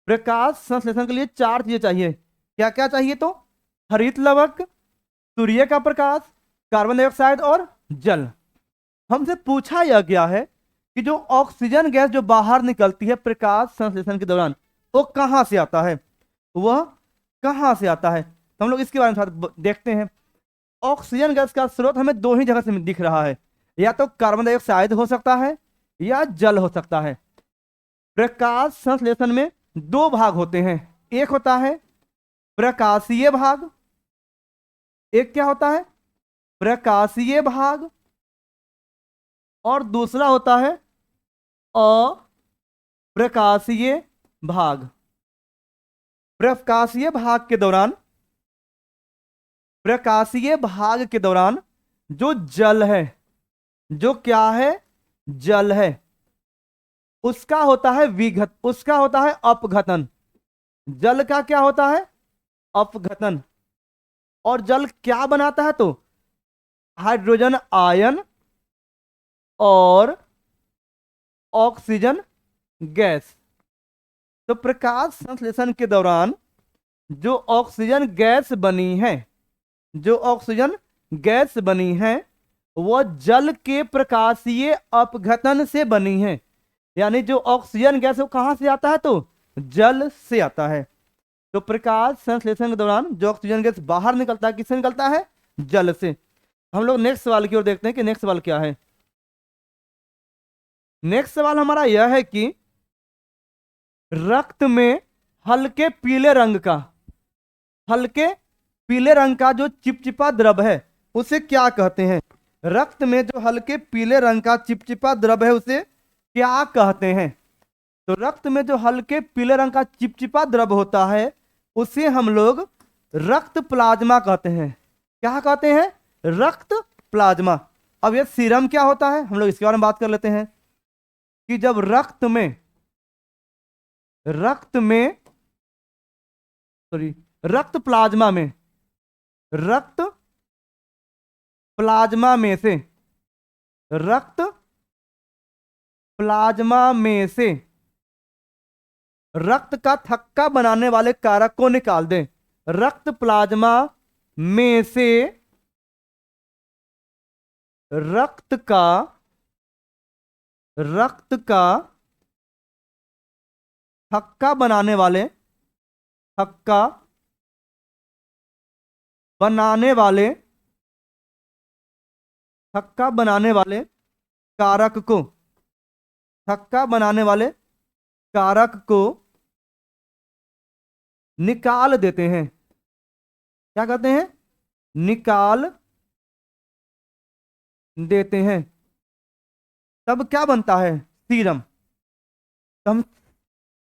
प्रकाश संश्लेषण के लिए 4 चीजें चाहिए। क्या क्या चाहिए? तो हरित लवक, सूर्य का प्रकाश, कार्बन डाइऑक्साइड और जल। हमसे पूछा यह गया है कि जो ऑक्सीजन गैस जो बाहर निकलती है प्रकाश संश्लेषण के दौरान, वो कहां से आता है? वह कहां से आता है? तो हम लोग इसके बारे में थोड़ा देखते हैं। ऑक्सीजन गैस का स्रोत हमें 2 ही जगह से दिख रहा है, या तो कार्बन डाइऑक्साइड हो सकता है या जल हो सकता है। प्रकाश संश्लेषण में 2 भाग होते हैं। एक होता है प्रकाशीय भाग, एक क्या होता है? प्रकाशीय भाग, और दूसरा होता है अप्रकाशीय भाग। प्रकाशीय भाग के दौरान जो जल है, जो क्या है? जल है, उसका होता है अपघटन। जल का क्या होता है? अपघटन। और जल क्या बनाता है? तो हाइड्रोजन आयन और ऑक्सीजन गैस। तो प्रकाश संश्लेषण के दौरान जो ऑक्सीजन गैस बनी है वह जल के प्रकाशीय अपघटन से बनी है। यानी जो ऑक्सीजन गैस है वो कहां से आता है? तो जल से आता है। तो प्रकाश संश्लेषण के दौरान जो ऑक्सीजन गैस बाहर निकलता है, किससे निकलता है? जल से। हम लोग नेक्स्ट सवाल की ओर देखते हैं कि नेक्स्ट सवाल क्या है। नेक्स्ट सवाल हमारा यह है कि रक्त में हल्के पीले रंग का जो चिपचिपा द्रव है उसे क्या कहते हैं? रक्त में जो हल्के पीले रंग का चिपचिपा द्रव है उसे क्या कहते हैं? तो रक्त में जो हल्के पीले रंग का चिपचिपा द्रव होता है उसे हम लोग रक्त प्लाज्मा कहते हैं। क्या कहते हैं? रक्त प्लाज्मा। अब ये सीरम क्या होता है, हम लोग इसके बारे में बात कर लेते हैं कि जब रक्त में रक्त प्लाज्मा में से रक्त का थक्का बनाने वाले कारक को निकाल दें। रक्त प्लाज्मा में से रक्त का थक्का बनाने वाले कारक को निकाल देते हैं। क्या कहते हैं? निकाल देते हैं। तब क्या बनता है? सीरम। तो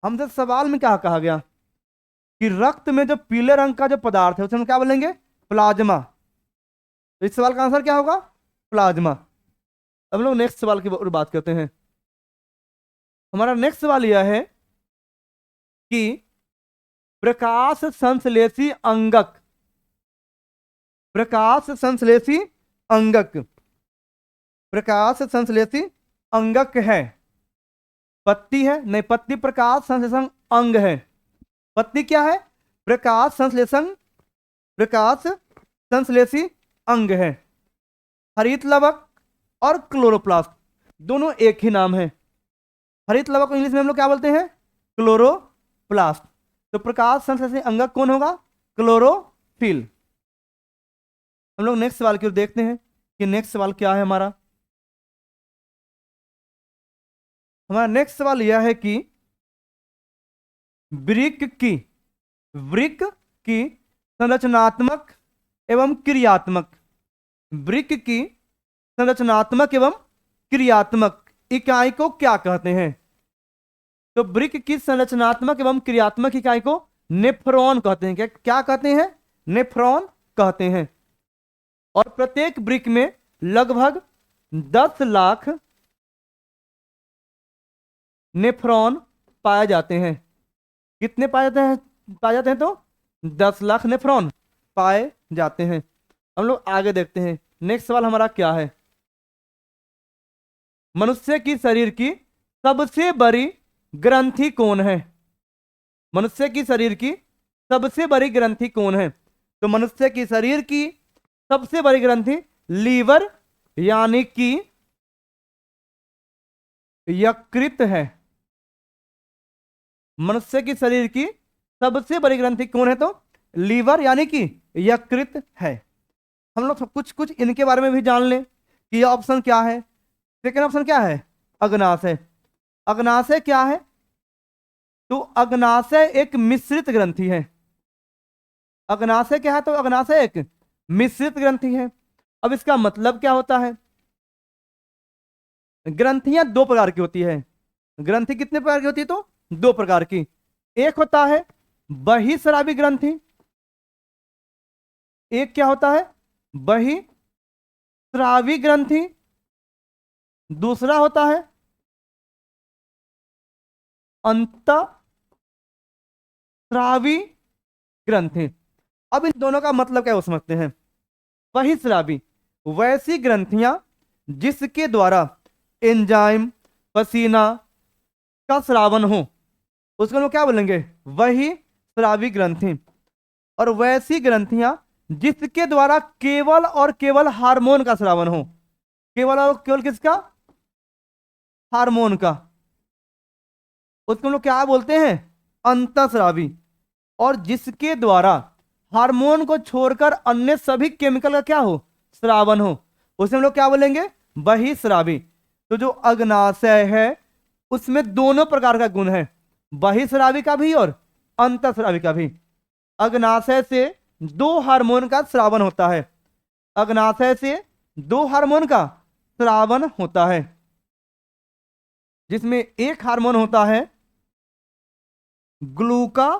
हमसे सवाल में क्या कहा गया कि रक्त में जो पीले रंग का जो पदार्थ है उसे हम क्या बोलेंगे? प्लाज्मा। तो इस सवाल का आंसर क्या होगा? प्लाज्मा। अब लोग नेक्स्ट सवाल की बात करते हैं। हमारा नेक्स्ट सवाल यह है कि प्रकाश संश्लेषी अंगक है। पत्ती है? नहीं, पत्ती प्रकाश संश्लेषण अंग है। पत्ती क्या है? प्रकाश संश्लेषी अंग है। हरित लवक और क्लोरोप्लास्ट दोनों एक ही नाम है। हरित लवक को इंग्लिश में हम लोग क्या बोलते हैं? क्लोरोप्लास्ट। तो प्रकाश संश्लेषी अंगक कौन होगा? क्लोरोफिल। हम लोग नेक्स्ट सवाल की ओर देखते हैं कि नेक्स्ट सवाल क्या है हमारा। नेक्स्ट सवाल यह है कि वृक्क की संरचनात्मक एवं क्रियात्मक इकाई को क्या कहते हैं? तो वृक्क की संरचनात्मक एवं क्रियात्मक इकाई को नेफ्रॉन कहते हैं। क्या क्या कहते हैं? नेफ्रॉन कहते हैं। और प्रत्येक वृक्क में लगभग 10 लाख नेफ्रॉन पाए जाते हैं। कितने पाए जाते हैं? पाए जाते हैं तो 10 लाख नेफ्रॉन पाए जाते हैं। हम लोग आगे देखते हैं। नेक्स्ट सवाल हमारा क्या है? मनुष्य की शरीर की सबसे बड़ी ग्रंथि कौन है? मनुष्य की शरीर की सबसे बड़ी ग्रंथि कौन है? तो मनुष्य की शरीर की सबसे बड़ी ग्रंथि लीवर यानी कि यकृत है। मनुष्य की शरीर की सबसे बड़ी ग्रंथि कौन है? तो लीवर यानी कि यकृत है। हम लोग कुछ कुछ इनके बारे में भी जान लें कि यह ऑप्शन क्या है। सेकेंड ऑप्शन क्या है? अग्नाशय। अग्नाशय क्या है? तो अग्नाशय एक मिश्रित ग्रंथि है। अग्नाशय क्या है? तो अग्नाशय एक मिश्रित ग्रंथि है। अब इसका मतलब क्या होता है? ग्रंथियां 2 प्रकार की होती है। ग्रंथि कितने प्रकार की होती है? तो 2 प्रकार की। एक होता है बहिस्रावी ग्रंथि। एक क्या होता है? बहिस्रावी ग्रंथि। दूसरा होता है अंतःस्रावी ग्रंथि। अब इन दोनों का मतलब क्या हो समझते हैं। बहिस्रावी वैसी ग्रंथियां जिसके द्वारा एंजाइम पसीना का स्रावन हो, उसको हम लोग क्या बोलेंगे? वही स्रावी ग्रंथि। और वैसी ग्रंथियां जिसके द्वारा केवल और केवल हार्मोन का स्रावन हो। केवल और केवल किसका? हार्मोन का। उसको हम लोग क्या बोलते हैं? अंतःस्रावी। और जिसके द्वारा हार्मोन को छोड़कर अन्य सभी केमिकल का क्या हो? स्रावन हो, उसे हम लोग क्या बोलेंगे? बहिस्रावी। तो जो अग्नाशय है उसमें दोनों प्रकार का गुण है, बहिस्रावी का भी और अंतःस्रावी का भी। अग्नाशय से 2 हार्मोन का स्रावन होता है। अग्नाशय से 2 हार्मोन का स्रावन होता है, जिसमें एक हार्मोन होता है ग्लूकागोन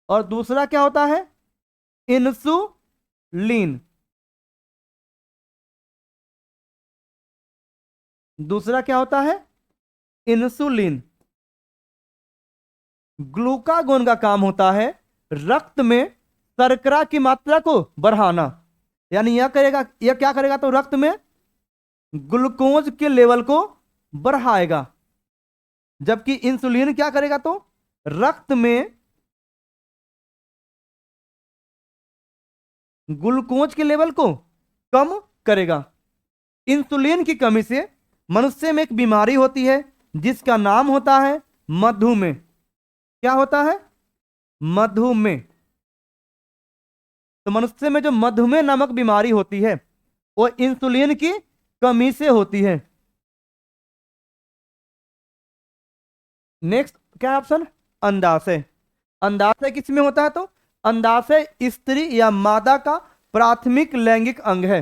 और दूसरा क्या होता है? इंसुलिन। दूसरा क्या होता है? इंसुलिन। ग्लूकागोन का काम होता है रक्त में शर्करा की मात्रा को बढ़ाना। यानी यह करेगा, यह क्या करेगा? तो रक्त में ग्लूकोज के लेवल को बढ़ाएगा। जबकि इंसुलिन क्या करेगा? तो रक्त में ग्लूकोज के लेवल को कम करेगा। इंसुलिन की कमी से मनुष्य में एक बीमारी होती है जिसका नाम होता है मधुमेह। क्या होता है? मधुमेह। तो मनुष्य में जो मधुमेह नामक बीमारी होती है वो इंसुलिन की कमी से होती है। नेक्स्ट क्या ऑप्शन? अंडाशय। अंडाशय किस में होता है? तो अंडाशय स्त्री या मादा का प्राथमिक लैंगिक अंग है।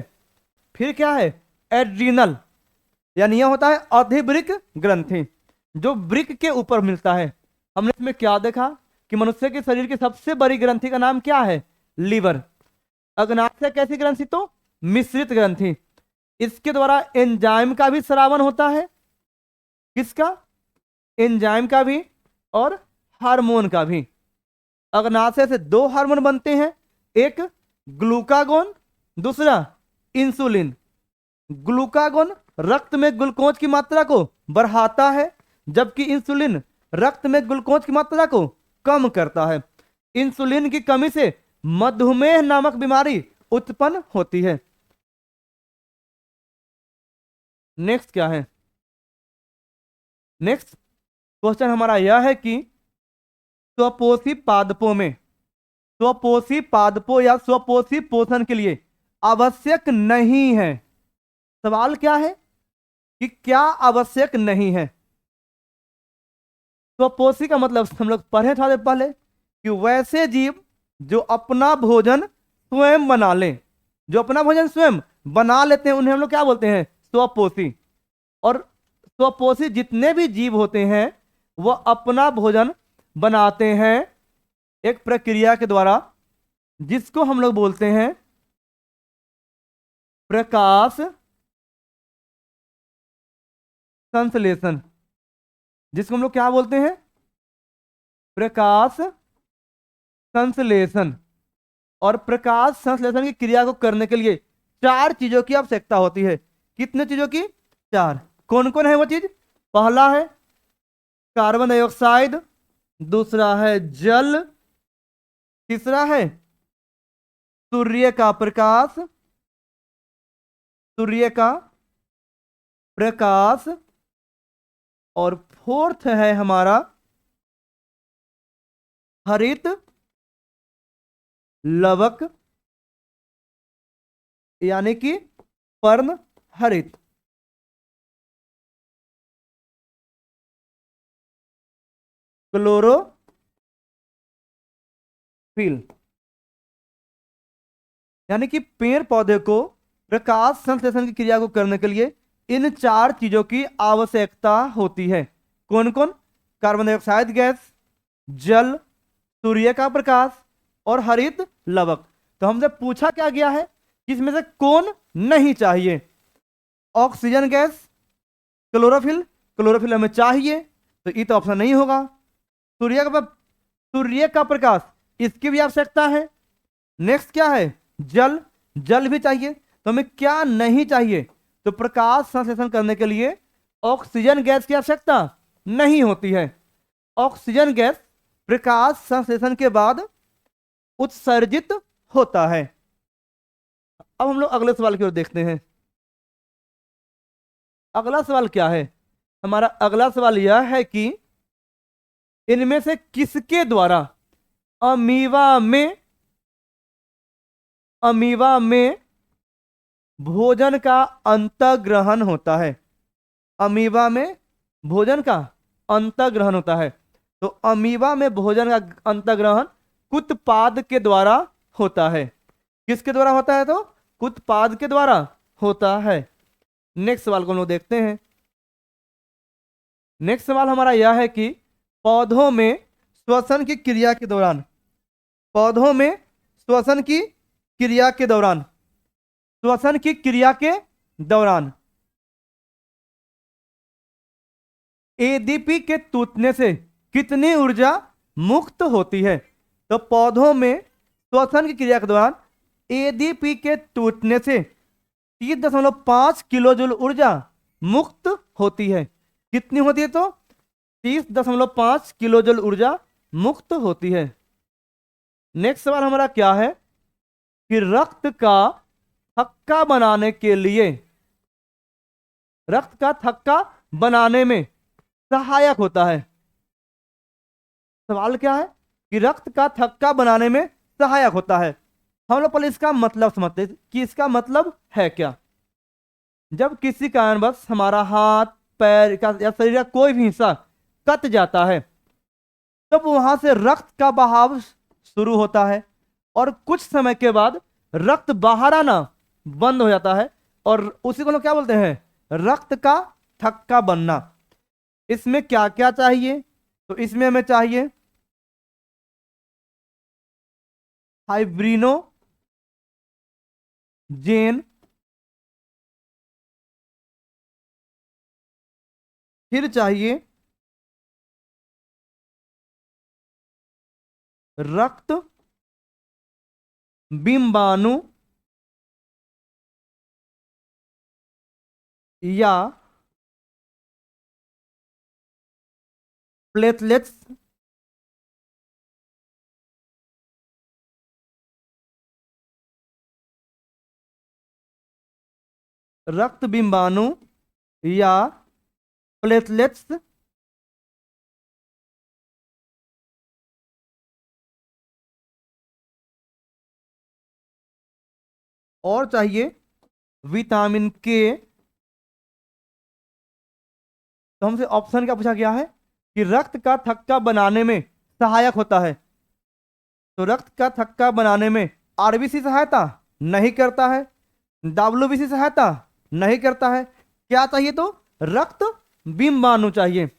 फिर क्या है? एड्रीनल, यानी यह होता है अधिवृक्क ग्रंथि, जो वृक्क के ऊपर मिलता है। हमने इसमें क्या देखा कि मनुष्य के शरीर की सबसे बड़ी ग्रंथि का नाम क्या है? लीवर। अग्नाशय कैसी ग्रंथि? तो मिश्रित ग्रंथि। इसके द्वारा एंजाइम का भी स्रावन होता है। किसका? एंजाइम का भी और हार्मोन का भी। अग्नाशय से 2 हार्मोन बनते हैं, एक ग्लूकागोन, दूसरा इंसुलिन। ग्लूकागोन रक्त में ग्लूकोज की मात्रा को बढ़ाता है, जबकि इंसुलिन रक्त में ग्लूकोज की मात्रा को कम करता है। इंसुलिन की कमी से मधुमेह नामक बीमारी उत्पन्न होती है। नेक्स्ट क्या है? नेक्स्ट क्वेश्चन हमारा यह है कि स्वपोषी पादपों में स्वपोषी पादपों या स्वपोषी पोषण के लिए आवश्यक नहीं है। सवाल क्या है कि क्या आवश्यक नहीं है? स्वपोषी का मतलब हम लोग पढ़े था पहले कि वैसे जीव जो अपना भोजन स्वयं बना लें, जो अपना भोजन स्वयं बना लेते हैं उन्हें हम लोग क्या बोलते हैं? स्वपोषी। और स्वपोषी जितने भी जीव होते हैं वह अपना भोजन बनाते हैं एक प्रक्रिया के द्वारा, जिसको हम लोग बोलते हैं प्रकाश संश्लेषण। जिसको हम लोग क्या बोलते हैं? प्रकाश संश्लेषण। और प्रकाश संश्लेषण की क्रिया को करने के लिए 4 चीजों की आवश्यकता होती है। कितने चीजों की? 4। कौन कौन है वो चीज? पहला है कार्बन डाइऑक्साइड, दूसरा है जल, तीसरा है सूर्य का प्रकाश, सूर्य का प्रकाश, और फोर्थ है हमारा हरित लवक यानी कि पर्ण हरित। क्लोरोफिल। यानी कि पेड़ पौधे को प्रकाश संश्लेषण की क्रिया को करने के लिए इन 4 चीजों की आवश्यकता होती है। कौन कौन? कार्बन डाइऑक्साइड गैस, जल, सूर्य का प्रकाश और हरित लवक। तो हमसे पूछा क्या गया है कि इसमें से कौन नहीं चाहिए? Oxygen gas, chlorophyll. क्लोरोफिल हमें चाहिए तो ये तो ऑप्शन नहीं होगा। सूर्य का प्रकाश, इसकी भी आवश्यकता है। नेक्स्ट क्या है? जल। जल भी चाहिए। तो हमें क्या नहीं चाहिए? तो प्रकाश संश्लेषण करने के लिए ऑक्सीजन गैस की आवश्यकता नहीं होती है। ऑक्सीजन गैस प्रकाश संश्लेषण के बाद उत्सर्जित होता है। अब हम लोग अगले सवाल की ओर देखते हैं। अगला सवाल क्या है? हमारा अगला सवाल यह है कि इनमें से किसके द्वारा अमीवा में भोजन का अंतर्ग्रहण होता है? अमीबा में भोजन का अंतर्ग्रहण होता है। तो अमीबा में भोजन का अंतर्ग्रहण कुत्पाद के द्वारा होता है। किसके द्वारा होता है? तो कुत्पाद के द्वारा होता है। नेक्स्ट सवाल को हम लोग देखते हैं। नेक्स्ट सवाल हमारा यह है कि पौधों में श्वसन की क्रिया के दौरान एडीपी के टूटने से कितनी ऊर्जा मुक्त होती है? तो पौधों में श्वसन की क्रिया के दौरान एडीपी के टूटने से 30.5 किलो जूल ऊर्जा मुक्त होती है। कितनी होती है? तो 30.5 किलो जूल ऊर्जा मुक्त होती है। नेक्स्ट सवाल हमारा क्या है कि रक्त का थक्का बनाने में सहायक होता है। सवाल क्या है कि रक्त का थक्का बनाने में सहायक होता है। हम लोग पहले इसका मतलब समझते हैं कि इसका मतलब है क्या। जब किसी कारणवश हमारा हाथ, पैर या शरीर का कोई भी हिस्सा कट जाता है तब वहां से रक्त का बहाव शुरू होता है और कुछ समय के बाद रक्त बाहर आना बंद हो जाता है और उसी को लोग क्या बोलते हैं? रक्त का थक्का बनना। इसमें क्या क्या चाहिए? तो इसमें हमें चाहिए फाइब्रिनोजेन, फिर चाहिए रक्त बिंबाणु या प्लेटलेट्स, रक्त बिंबाणु या प्लेटलेट्स, और चाहिए विटामिन के। तो हमसे ऑप्शन क्या पूछा गया है कि रक्त का थक्का बनाने में सहायक होता है। तो रक्त का थक्का बनाने में आरबीसी सहायता नहीं करता है, डब्ल्यूबीसी सहायता नहीं करता है। क्या चाहिए? तो रक्त बिंबाणु चाहिए।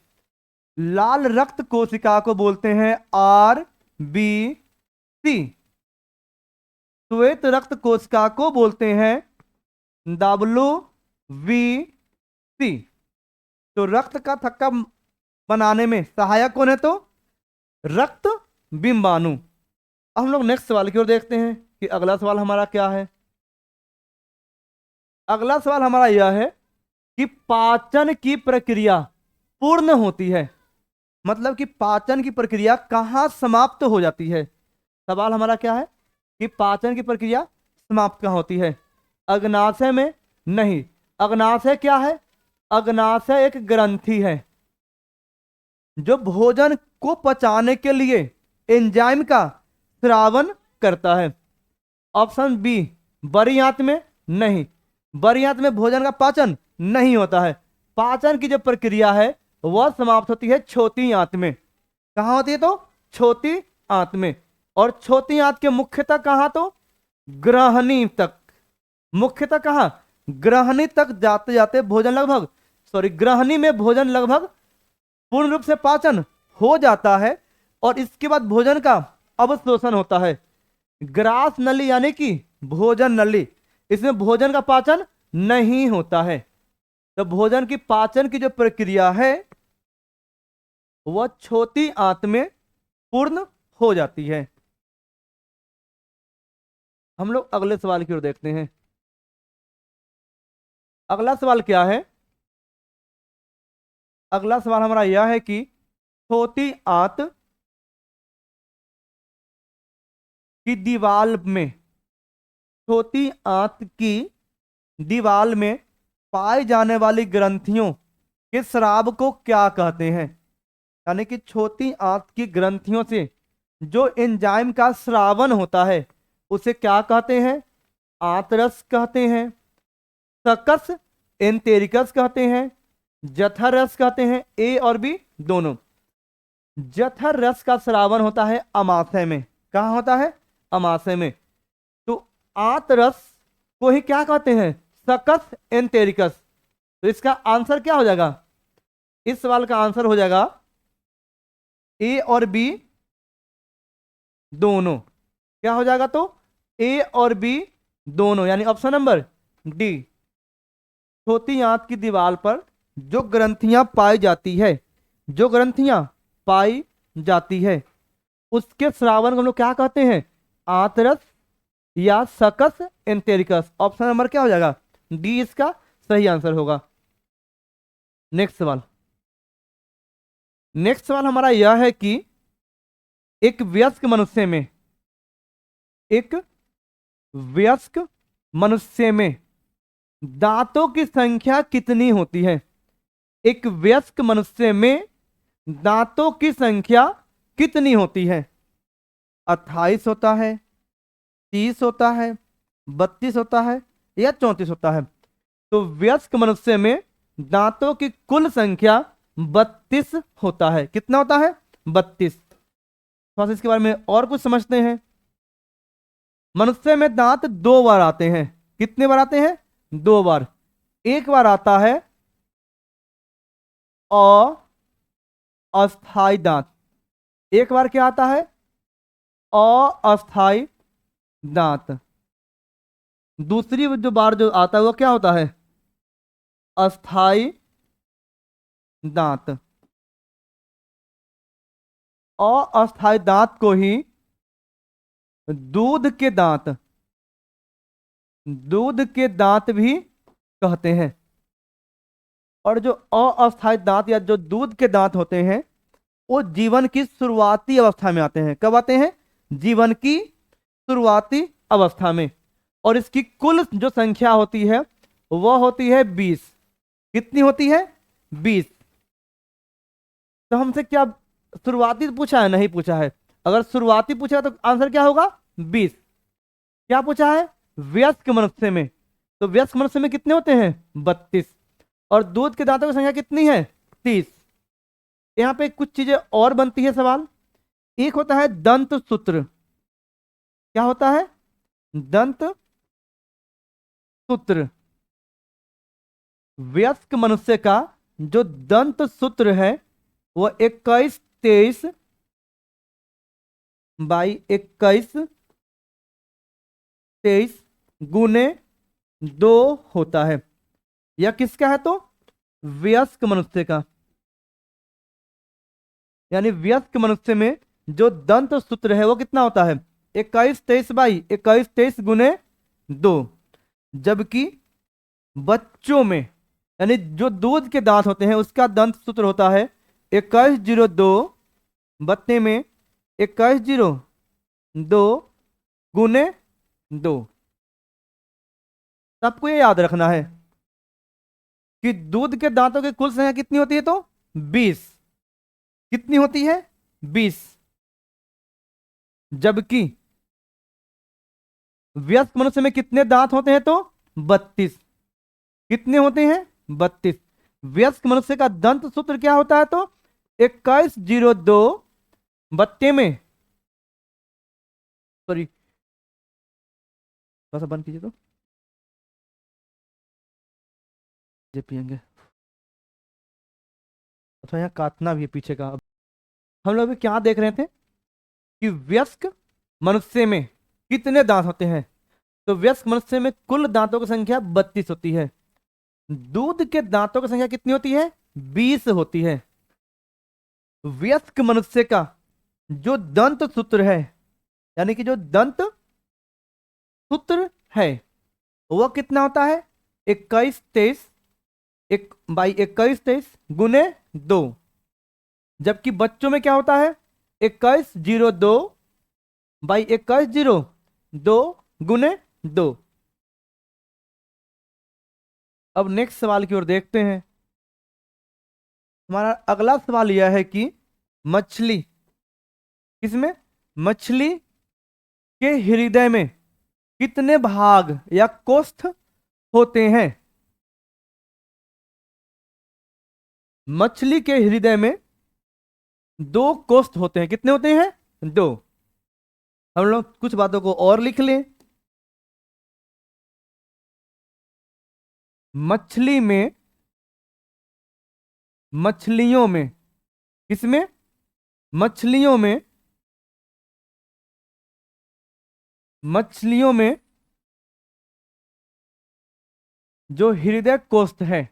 लाल रक्त कोशिका को बोलते हैं RBC। श्वेत रक्त कोशिका को बोलते हैं WBC। तो रक्त का थक्का बनाने में सहायक कौन है? तो रक्त बिंबाणु। अब हम लोग नेक्स्ट सवाल की ओर देखते हैं कि अगला सवाल हमारा क्या है। अगला सवाल हमारा यह है कि पाचन की प्रक्रिया पूर्ण होती है, मतलब कि पाचन की प्रक्रिया कहाँ समाप्त हो जाती है। सवाल हमारा क्या है कि पाचन की प्रक्रिया समाप्त कहाँ होती है? अग्नाशय में? नहीं। अग्नाशय क्या है? अग्नाशय एक ग्रंथि है जो भोजन को पचाने के लिए एंजाइम का स्रावन करता है। ऑप्शन बी, बड़ी आंत में? नहीं, बड़ी आंत में भोजन का पाचन नहीं होता है। पाचन की जो प्रक्रिया है वह समाप्त होती है छोटी आंत में। कहाँ होती है? तो छोटी आंत में। और छोटी आंत के मुख्यतः कहाँ? तो ग्रहणी तक। मुख्यतः कहाँ? ग्रहणी तक जाते जाते भोजन लगभग ग्रहणी में भोजन लगभग पूर्ण रूप से पाचन हो जाता है और इसके बाद भोजन का अवशोषण होता है। ग्रास नली यानी कि भोजन नली, इसमें भोजन का पाचन नहीं होता है। तो भोजन की पाचन की जो प्रक्रिया है वह छोटी आंत में पूर्ण हो जाती है। हम लोग अगले सवाल की ओर देखते हैं। अगला सवाल क्या है? अगला सवाल हमारा यह है कि छोटी आंत की दीवार में, छोटी आंत की दीवार में पाई जाने वाली ग्रंथियों के स्राव को क्या कहते हैं? यानी कि छोटी आंत की ग्रंथियों से जो एंजाइम का स्रावन होता है उसे क्या कहते हैं? आंतरस कहते हैं, सकस एंटेरिकस कहते हैं, जठर रस कहते हैं। ए और बी दोनों। जठर रस का स्रावन होता है अमाशय में। कहाँ होता है? अमाशय में। तो आंतरस को ही क्या कहते हैं? सकस एंटेरिकस। तो इसका आंसर क्या हो जाएगा? इस सवाल का आंसर हो जाएगा ए और बी दोनों। क्या हो जाएगा? तो ए और बी दोनों, यानी ऑप्शन नंबर डी। छोटी आंत की दीवार पर जो ग्रंथियां पाई जाती है, जो ग्रंथियां पाई जाती है उसके स्रावन को हम लोग क्या कहते हैं? आंतरस या सकस एंटेरिकस। ऑप्शन नंबर क्या हो जाएगा? डी इसका सही आंसर होगा। नेक्स्ट सवाल। नेक्स्ट सवाल हमारा यह है कि एक वयस्क मनुष्य में, एक वयस्क मनुष्य में दांतों की संख्या कितनी होती है? एक वयस्क मनुष्य में दांतों की संख्या कितनी होती है? 28 होता है, 30 होता है, 32 होता है या 34 होता है? तो वयस्क मनुष्य में दांतों की कुल संख्या 32 होता है। कितना होता है? 32। थोड़ा सा इसके बारे में और कुछ समझते हैं। मनुष्य में दांत 2 बार आते हैं। कितने बार आते हैं? 2 बार। एक बार आता है अस्थाई दांत। एक बार क्या आता है? अस्थाई दांत। दूसरी जो बार जो आता है वो क्या होता है? अस्थाई दांत। अस्थाई दांत को ही दूध के दांत, दूध के दांत भी कहते हैं। और जो अस्थाई दांत या जो दूध के दांत होते हैं वो जीवन की शुरुआती अवस्था में आते हैं। कब आते हैं? जीवन की शुरुआती अवस्था में। और इसकी कुल जो संख्या होती है वह होती है 20। कितनी होती है? 20। तो हमसे क्या शुरुआती पूछा है? नहीं पूछा है। अगर शुरुआती पूछा तो आंसर क्या होगा? 20। क्या पूछा है? वयस्क मनुष्य में। तो वयस्क मनुष्य में कितने होते हैं? 32। और दूध के दांतों की संख्या कितनी है? 30। यहां पे कुछ चीजें और बनती है सवाल। एक होता है दंत सूत्र। क्या होता है? दंत सूत्र। वयस्क मनुष्य का जो दंत सूत्र है वह 21 गुने 2 होता है। यह किसका है? तो वयस्क मनुष्य का। यानी वयस्क मनुष्य में जो दंत सूत्र है वो कितना होता है? 21 गुने 2। जबकि बच्चों में यानी जो दूध के दांत होते हैं उसका दंत सूत्र होता है 2102 बत्ते में 2102 गुने 2। सबको ये याद रखना है कि दूध के दांतों की कुल संख्या कितनी होती है? तो 20। कितनी होती है? 20। जबकि वयस्क मनुष्य में कितने दांत होते हैं? तो 32। कितने होते हैं? 32। वयस्क मनुष्य का दंत सूत्र क्या होता है? तो 2102 बत्ते में, सॉरी थोड़ा सा बंद कीजिए तो ये पियेंगे। अच्छा यहाँ काटना भी है पीछे का। हम लोग अभी क्या देख रहे थे कि वयस्क मनुष्य में कितने दांत होते हैं? तो वयस्क मनुष्य में कुल दांतों की संख्या 32 होती है। दूध के दांतों की संख्या कितनी होती है? 20 होती है। वयस्क मनुष्य का जो दंत सूत्र है यानी कि जो दंत सूत्र है वह कितना होता है? 21 गुने 2। जबकि बच्चों में क्या होता है? 2102 गुने 2। अब नेक्स्ट सवाल की ओर देखते हैं। हमारा अगला सवाल यह है कि मछली, किसमें? मछली के हृदय में कितने भाग या कोष्ठ होते हैं? मछली के हृदय में 2 कोष्ठ होते हैं। कितने होते हैं? 2। हम लोग कुछ बातों को और लिख लें। मछलियों में, किसमें? मछलियों में जो हृदय कोष्ठ है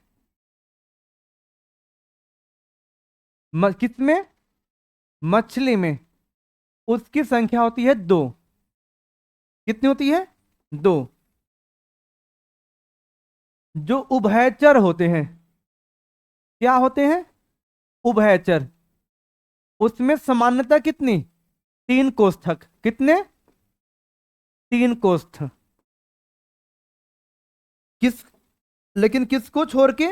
किसमें? मछली में, उसकी संख्या होती है 2। कितनी होती है? 2। जो उभयचर होते हैं, क्या होते हैं? उभयचर, उसमें सामान्यतः कितनी? 3 कोष्ठक। कितने? 3 कोष्ठ। लेकिन किसको छोड़ के?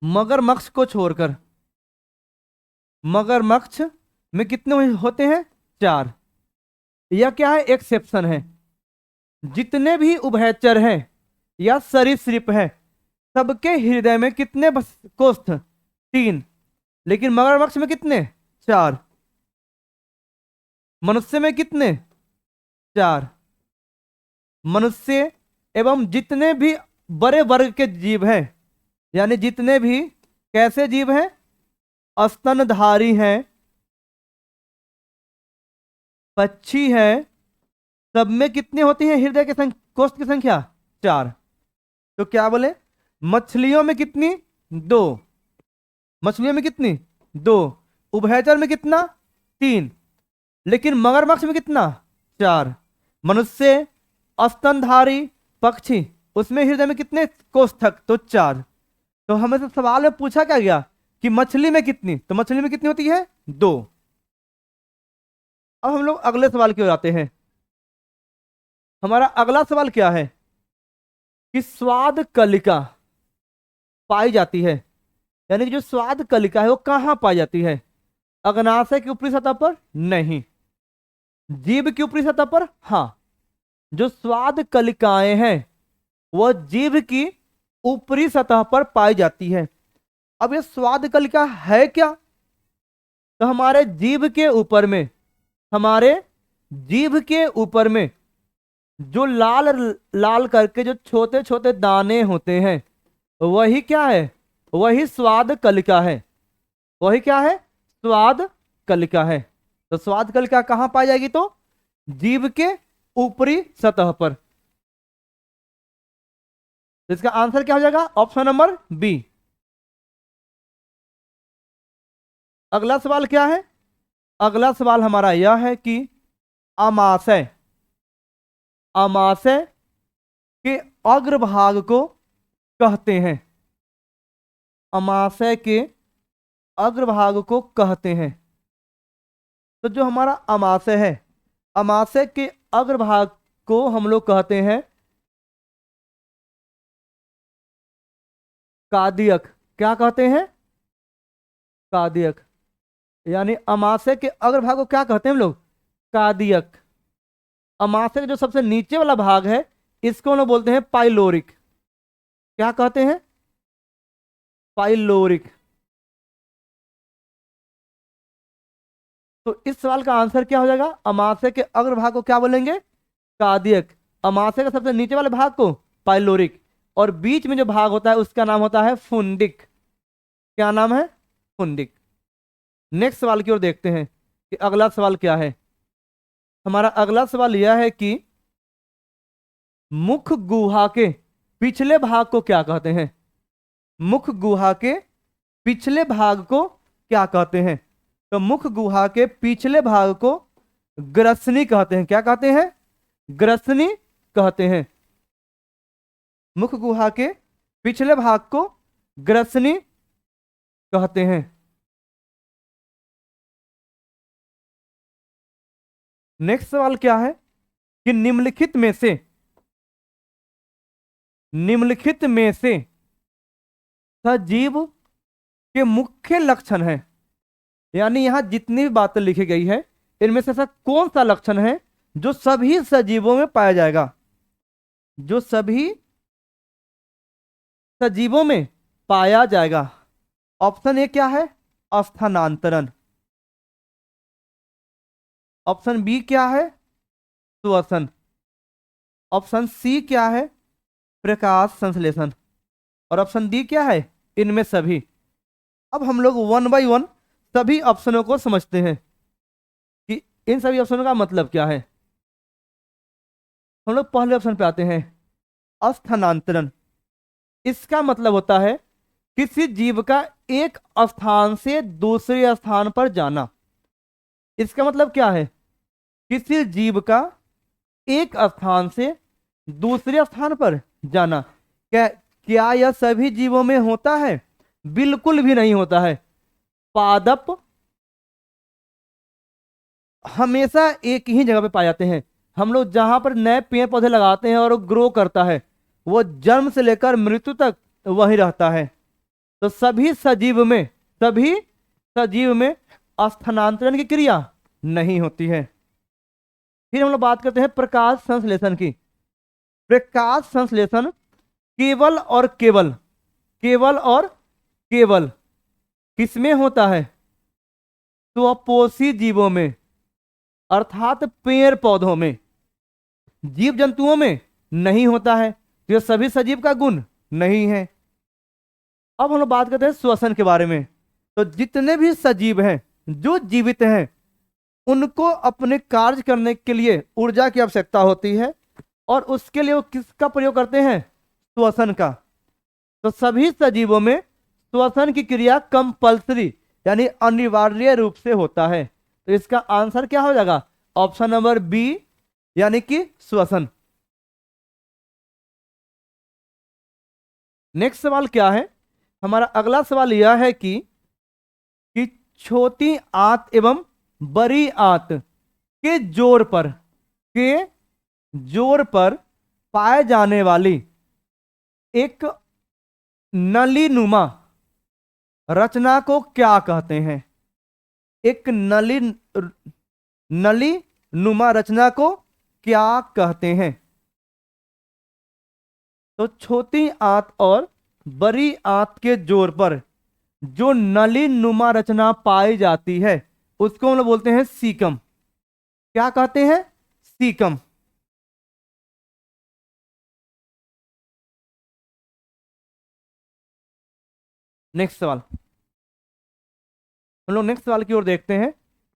मगरमच्छ को छोड़कर। मगरमच्छ में कितने होते हैं? 4। यह क्या है? एक्सेप्शन है। जितने भी उभयचर हैं या सरीसृप हैं सबके हृदय में कितने कोष्ठ? 3। लेकिन मगरमच्छ में कितने? 4। मनुष्य में कितने? 4। मनुष्य एवं जितने भी बड़े वर्ग के जीव हैं यानी जितने भी कैसे जीव हैं? स्तनधारी हैं, पक्षी है, सब में कितनी होती है हृदय के कोष्ठ की संख्या? 4। तो क्या बोले? मछलियों में कितनी? 2। मछलियों में कितनी? 2। उभयचर में कितना? 3। लेकिन मगरमच्छ में कितना? 4। मनुष्य, स्तनधारी, पक्षी, उसमें हृदय में कितने कोष्ठक? तो 4। तो हमें से सवाल में पूछा क्या गया कि मछली में कितनी? तो मछली में कितनी होती है? 2। अब हम लोग अगले सवाल की ओर आते हैं। हमारा अगला सवाल क्या है कि स्वाद कलिका पाई जाती है, यानी कि जो स्वाद कलिका है वो कहां पाई जाती है? अग्नाशय की ऊपरी सतह पर? नहीं। जीभ की ऊपरी सतह पर? हाँ। जो स्वाद कलिकाएं हैं वह जीभ की ऊपरी सतह पर पाई जाती है। अब ये स्वाद कलिका है क्या? तो हमारे जीभ के ऊपर में जो लाल लाल करके जो छोटे छोटे दाने होते हैं वही क्या है, वही स्वाद कलिका है। वही क्या है, स्वाद कलिका है। तो स्वाद कलिका कहां पाई जाएगी, तो जीभ के ऊपरी सतह पर। तो इसका आंसर क्या हो जाएगा, ऑप्शन नंबर बी। अगला सवाल क्या है, अगला सवाल हमारा यह है कि अमाशय, अमाशय के अग्रभाग को कहते हैं, अमाशय के अग्रभाग को कहते हैं। तो जो हमारा अमाशय है, अमाशय के अग्रभाग को हम लोग कहते हैं कादियक। क्या कहते हैं, कादियक। यानी अमाशय के अग्रभाग को क्या कहते हैं हम लोग, कादियक। अमाशय का जो सबसे नीचे वाला भाग है इसको हम लोग बोलते हैं पाइलोरिक। क्या कहते हैं, पाइलोरिक। तो इस सवाल का आंसर क्या हो जाएगा, अमाशय के अग्रभाग को क्या बोलेंगे, कादियक। अमाशय का सबसे नीचे वाले भाग को पाइलोरिक, और बीच में जो भाग होता है उसका नाम होता है फुंडिक। क्या नाम है, फुंडिक। नेक्स्ट सवाल की ओर देखते हैं कि अगला सवाल क्या है। हमारा अगला सवाल यह है कि मुख गुहा के पिछले भाग को क्या कहते हैं, मुख गुहा के पिछले भाग को क्या कहते हैं। तो मुख गुहा के पिछले भाग को ग्रसनी कहते हैं। क्या कहते हैं, ग्रसनी कहते हैं। मुख गुहा के पिछले भाग को ग्रसनी कहते हैं। नेक्स्ट सवाल क्या है कि निम्नलिखित में से सजीव के मुख्य लक्षण है। यानी यहां जितनी भी बातें लिखी गई है इनमें से ऐसा कौन सा लक्षण है जो सभी सजीवों में पाया जाएगा, जो सभी सजीवों में पाया जाएगा। ऑप्शन ए क्या है, स्थानांतरण। ऑप्शन बी क्या है, श्वसन। ऑप्शन सी क्या है, प्रकाश संश्लेषण। और ऑप्शन डी क्या है, इनमें सभी। अब हम लोग वन बाय वन सभी ऑप्शनों को समझते हैं कि इन सभी ऑप्शनों का मतलब क्या है। हम लोग पहले ऑप्शन पे आते हैं, स्थानांतरण। इसका मतलब होता है किसी जीव का एक स्थान से दूसरे स्थान पर जाना। इसका मतलब क्या है, किसी जीव का एक स्थान से दूसरे स्थान पर जाना। क्या यह सभी जीवों में होता है, बिल्कुल भी नहीं होता है। पादप हमेशा एक ही जगह पे पाए जाते हैं। हम लोग जहां पर नए पेड़ पौधे लगाते हैं और वो ग्रो करता है वो जन्म से लेकर मृत्यु तक वही रहता है। तो सभी सजीव में स्थानांतरण की क्रिया नहीं होती है। फिर हम लोग बात करते हैं प्रकाश संश्लेषण की। प्रकाश संश्लेषण केवल और केवल किसमें होता है, स्वपोषी जीवों में, अर्थात पेड़ पौधों में। जीव जंतुओं में नहीं होता है, तो यह सभी सजीव का गुण नहीं है। अब हम लोग बात करते हैं श्वसन के बारे में। तो जितने भी सजीव हैं जो जीवित हैं उनको अपने कार्य करने के लिए ऊर्जा की आवश्यकता होती है, और उसके लिए वो किसका प्रयोग करते हैं, श्वसन का। तो सभी सजीवों में श्वसन की क्रिया कंपल्सरी यानी अनिवार्य रूप से होता है। तो इसका आंसर क्या हो जाएगा, ऑप्शन नंबर बी यानी कि श्वसन। नेक्स्ट सवाल क्या है, हमारा अगला सवाल यह है कि छोटी आंत एवं बड़ी आंत के जोर पर पाए जाने वाली एक नलीनुमा रचना को क्या कहते हैं। एक नली नुमा रचना को क्या कहते हैं। तो छोटी आंत और बड़ी आंत के जोर पर जो नली नुमा रचना पाई जाती है उसको हम लोग बोलते हैं सीकम। क्या कहते हैं, सीकम। नेक्स्ट सवाल, हम लोग नेक्स्ट सवाल की ओर देखते हैं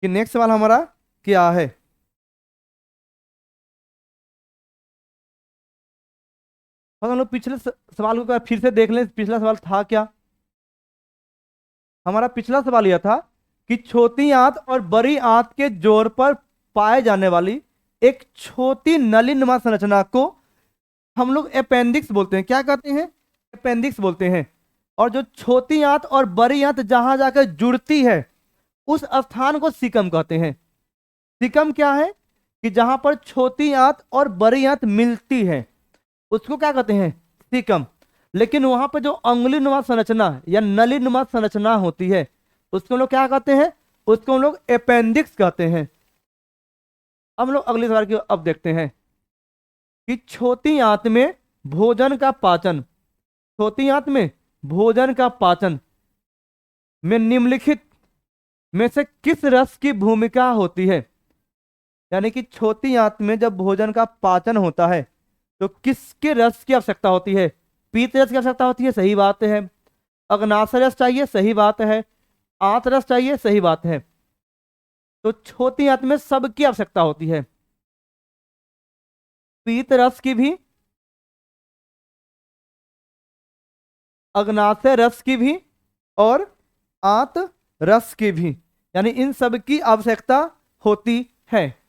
कि नेक्स्ट सवाल हमारा क्या है। और हम लोग पिछले सवाल को एक बार फिर से देख लें, पिछला सवाल था क्या। हमारा पिछला सवाल यह था कि छोटी आंत और बड़ी आंत के जोड़ पर पाए जाने वाली एक छोटी नलीनुमा संरचना को हम लोग अपेंडिक्स बोलते हैं। क्या कहते हैं? अपेंडिक्स बोलते हैं। और जो छोटी आंत और बड़ी आंत जहां जाकर जुड़ती है उस स्थान को सीकम कहते हैं। सीकम क्या है? कि जहां पर छोटी आंत और बड़ी आंत मिलती है उसको क्या कहते हैं? सीकम। लेकिन वहां पर जो अंगुलीनुमा संरचना या नलीनुमा संरचना होती है उसको हम लोग क्या कहते हैं? उसको हम लोग अपेंडिक्स कहते हैं। अब हम लोग अगले सवाल की अब देखते हैं कि छोटी आंत में भोजन का पाचन, छोटी आंत में भोजन का पाचन में निम्नलिखित में से किस रस की भूमिका होती है? यानी कि छोटी आंत में जब भोजन का पाचन होता है तो किसके रस की आवश्यकता होती है? पीत रस की आवश्यकता होती है, सही बात है। अग्नाशय रस चाहिए, सही बात है। आंत रस चाहिए, सही बात है। तो छोटी आंत में सबकी आवश्यकता होती है, पीत रस की भी, अग्नाशय रस की भी और आंत रस की भी, यानी इन सब की आवश्यकता होती है।